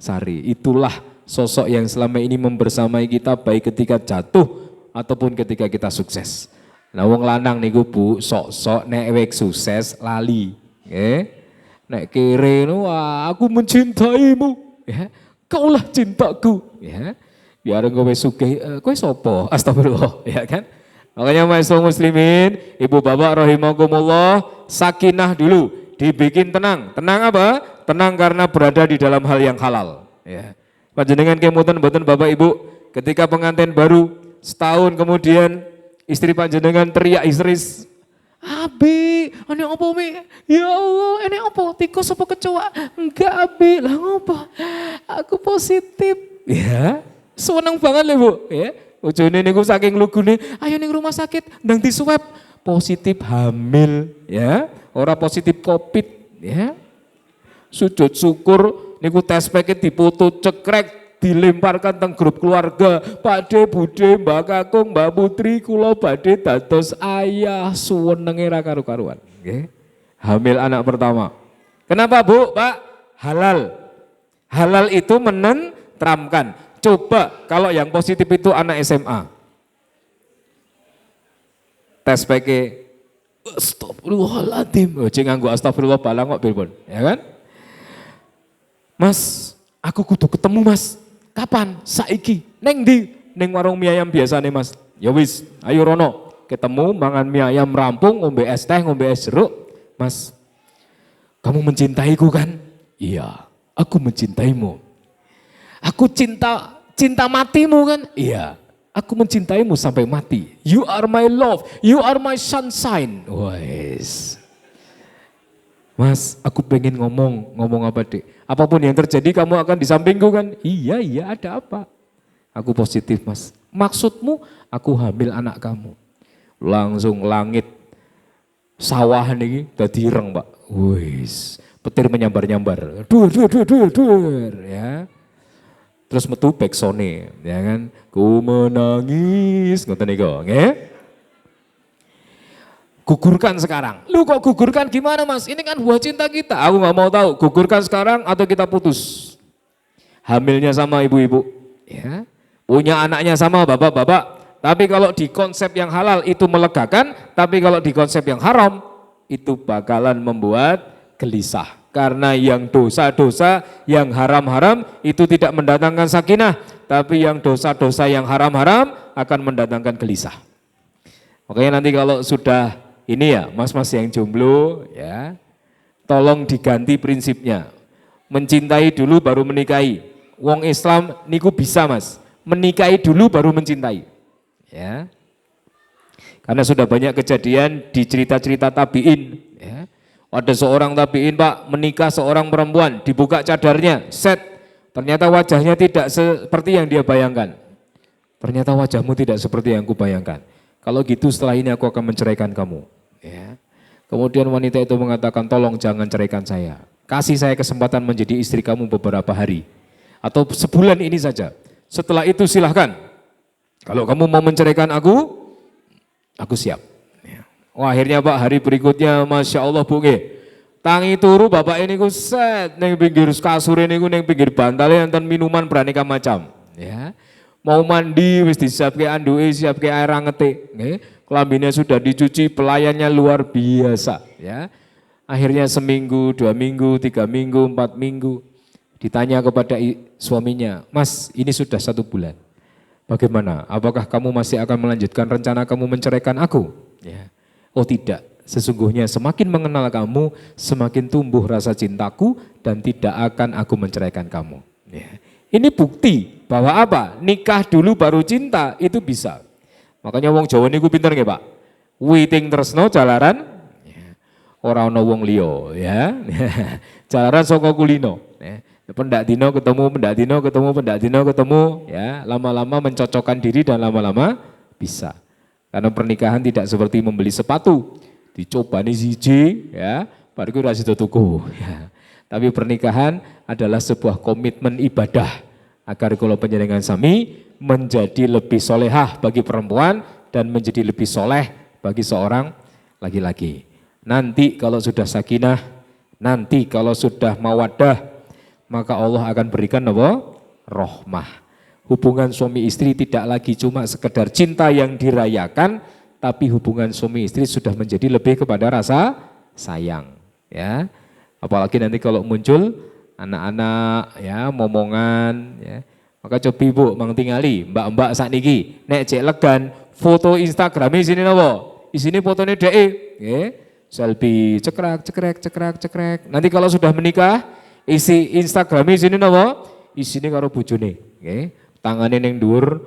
sari. Itulah sosok yang selama ini membersamai kita baik ketika jatuh ataupun ketika kita sukses. Nah wong lanang niku Bu, sok-sok nek wek sukses lali. Nek kere wah aku mencintaimu, ya. Kaulah cintaku, ya. Biar kowe sugih, kowe sapa? Astagfirullah, ya kan? Makanya ma'asyiral muslimin, ibu bapak rahimakumullah, sakinah dulu, dibikin tenang. Tenang apa? Tenang karena berada di dalam hal yang halal, ya. Panjenengan kemutan mboten Bapak Ibu, ketika pengantin baru setahun kemudian istri panjenengan teriak histeris, Abi, ini apa Mi? Ya Allah, ini apa? Tikus apa kecoa? Enggak Abi, lah ngopo? Aku positif. Ya, seneng banget lho Bu. Ya, ujune niku saking lugune, ayo ning rumah sakit, ndang diswab positif hamil. Ya, ora positif COVID. Ya, sujud syukur niku tes paket dipoto cekrek dilemparkan teng grup keluarga. Pak De, Bude, Mbak Kakung, Mbak Putri, kula badhe dados ayah, suwenenge ra karu-karuan. Nggih. Hamil anak pertama. Kenapa Bu, Pak? Halal. Halal itu menenteramkan. Coba kalau yang positif itu anak SMA. Tes PK. Astagfirullahaladzim. Ojo nganggo astagfirullah balang kok Bilbon, ya kan? Mas, aku kudu ketemu Mas. Kapan? Saiki. Neng di, neng warung mie ayam biasa nih Mas. Ya wis, ayo Rono. Ketemu mangan mie ayam rampung, ngombe es teh, ngombe es jeruk. Mas, kamu mencintaiku kan? Iya, aku mencintaimu. Aku cinta matimu kan? Iya, aku mencintaimu sampai mati. You are my love, you are my sunshine. Wes. Mas, aku pengen ngomong apa Dek? Apapun yang terjadi kamu akan di sampingku kan? Iya, ada apa? Aku positif Mas. Maksudmu aku hamil anak kamu. Langsung langit sawah nih dadi ireng Pak. Wis, petir menyambar-nyambar. Dur ya. Terus metu backsone, ya kan? Ku menangis ngoten niku, nggih. Gugurkan sekarang. Lu kok gugurkan gimana Mas? Ini kan buah cinta kita. Aku nggak mau tahu. Gugurkan sekarang atau kita putus. Hamilnya sama ibu-ibu. Ya. Punya anaknya sama bapak-bapak. Tapi kalau di konsep yang halal itu melegakan. Tapi kalau di konsep yang haram itu bakalan membuat gelisah. Karena yang dosa-dosa, yang haram-haram itu tidak mendatangkan sakinah. Tapi yang dosa-dosa yang haram-haram akan mendatangkan gelisah. Makanya nanti kalau sudah ini ya, mas-mas yang jomblo ya, tolong diganti prinsipnya. Mencintai dulu baru menikahi. Wong Islam niku bisa Mas, menikahi dulu baru mencintai. Ya. Karena sudah banyak kejadian di cerita-cerita tabiin. Ya. Ada seorang tabiin Pak menikah seorang perempuan, dibuka cadarnya, set. Ternyata wajahnya tidak seperti yang dia bayangkan. Ternyata wajahmu tidak seperti yang kubayangkan. Kalau gitu setelah ini aku akan menceraikan kamu. Ya. Kemudian wanita itu mengatakan tolong jangan ceraikan saya. Kasih saya kesempatan menjadi istri kamu beberapa hari. Atau sebulan ini saja. Setelah itu silahkan. Kalau kamu mau menceraikan aku siap. Ya. Wah akhirnya Pak hari berikutnya Masya Allah Bu tangi turu bapak ini ku set. Neng pinggir kasur ini ku neng pinggir bantalnya enten minuman beraneka macam. Ya. Mau mandi wis disiapke anduke, siapke air angete, nggih. Kelambine sudah dicuci, pelayannya luar biasa, ya. Akhirnya seminggu, 2 minggu, 3 minggu, 4 minggu ditanya kepada suaminya, "Mas, ini sudah 1 bulan. Bagaimana? Apakah kamu masih akan melanjutkan rencana kamu menceraikan aku?" Ya. "Oh, tidak. Sesungguhnya semakin mengenal kamu, semakin tumbuh rasa cintaku dan tidak akan aku menceraikan kamu." Ya. Ini bukti bahwa apa? Nikah dulu baru cinta itu bisa. Makanya wong Jawa niku pinter nggih, Pak. Witing tresno jalaran ora ana wong liya, ya. Jalaran saka kulino, ya. Pendak dino ketemu, ya. Lama-lama mencocokkan diri dan lama-lama bisa. Karena pernikahan tidak seperti membeli sepatu. Dicoba nih siji, ya. Baru ora sida tuku, ya. Tapi pernikahan adalah sebuah komitmen ibadah agar kalau panjenengan sami menjadi lebih solehah bagi perempuan dan menjadi lebih soleh bagi seorang laki-laki. Nanti kalau sudah sakinah, nanti kalau sudah mawaddah, maka Allah akan berikan apa? Rahmah. Hubungan suami istri tidak lagi cuma sekedar cinta yang dirayakan, tapi hubungan suami istri sudah menjadi lebih kepada rasa sayang, ya. Apalagi nanti kalau muncul anak-anak ya momongan ya. Maka coba Ibu mang tingali mbak-mbak sakniki nek cek legan foto Instagram isine napa? Isine fotone dhek nggih. Selfie cekrek. Nanti kalau sudah menikah isi Instagram isine napa? Isine karo bojone nggih. Tangane ning dhuwur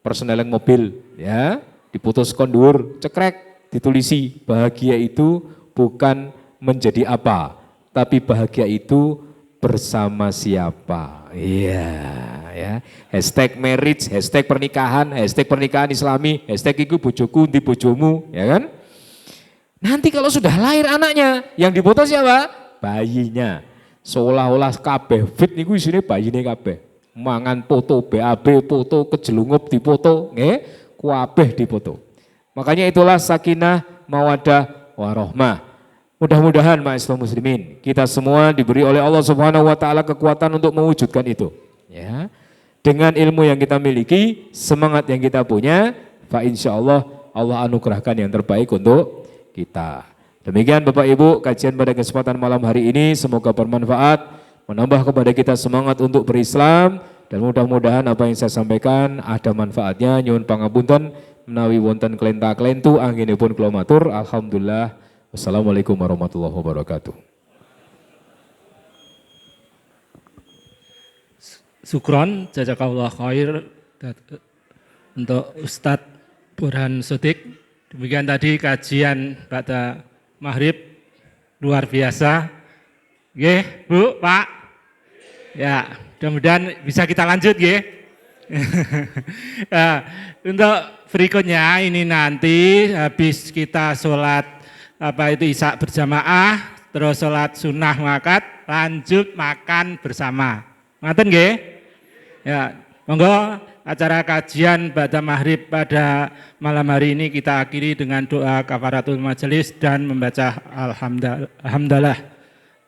persneling mobil ya, diputus kon dhuwur cekrek ditulisi bahagia itu bukan menjadi apa, tapi bahagia itu bersama siapa. Iya, ya. Hashtag marriage, hashtag pernikahan Islami, hashtag iku bojoku di bojomu, ya kan? Nanti kalau sudah lahir anaknya, yang dipoto siapa? Bayinya. Seolah-olah kabeh fit niku isine bayine kabeh. Mangan foto, BAB foto, kejelungup dipoto, nggih, kabeh dipoto. Makanya itulah sakinah, mawaddah, warahmah. Mudah-mudahan ma'asyiral muslimin, kita semua diberi oleh Allah Subhanahu wa taala kekuatan untuk mewujudkan itu. Ya. Dengan ilmu yang kita miliki, semangat yang kita punya, fa insyaallah Allah anugerahkan yang terbaik untuk kita. Demikian Bapak Ibu, kajian pada kesempatan malam hari ini semoga bermanfaat, menambah kepada kita semangat untuk berislam, dan mudah-mudahan apa yang saya sampaikan ada manfaatnya. Nyuwun pangapunten menawi wonten klenta-klentu anggenipun kula matur. Alhamdulillah. Wassalamualaikum warahmatullahi wabarakatuh.
Syukron, jazakallah khair untuk Ustadz Burhan Sodik. Demikian tadi kajian pada maghrib luar biasa. Nggih, Bu, Pak. Ya, mudah-mudahan bisa kita lanjut nggih. Nah, untuk berikutnya ini nanti habis kita sholat isya berjamaah, terus sholat sunnah makat, lanjut makan bersama. Ngaten nggih? Ya, monggo acara kajian pada maghrib pada malam hari ini kita akhiri dengan doa kafaratul majelis dan membaca alhamdulillah.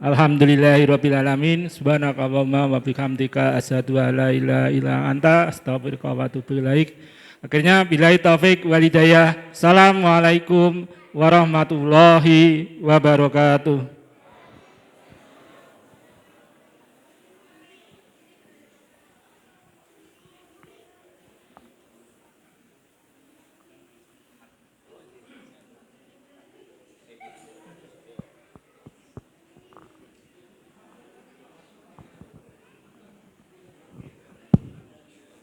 Alhamdulillahirabbil alamin. Subhanakallahumma wa bihamdika asyhadu an la ilaha illa anta astaghfiruka wa atubu ilaik. Akhirnya billahi taufik wal hidayah. Assalamualaikum warahmatullahi wabarakatuh.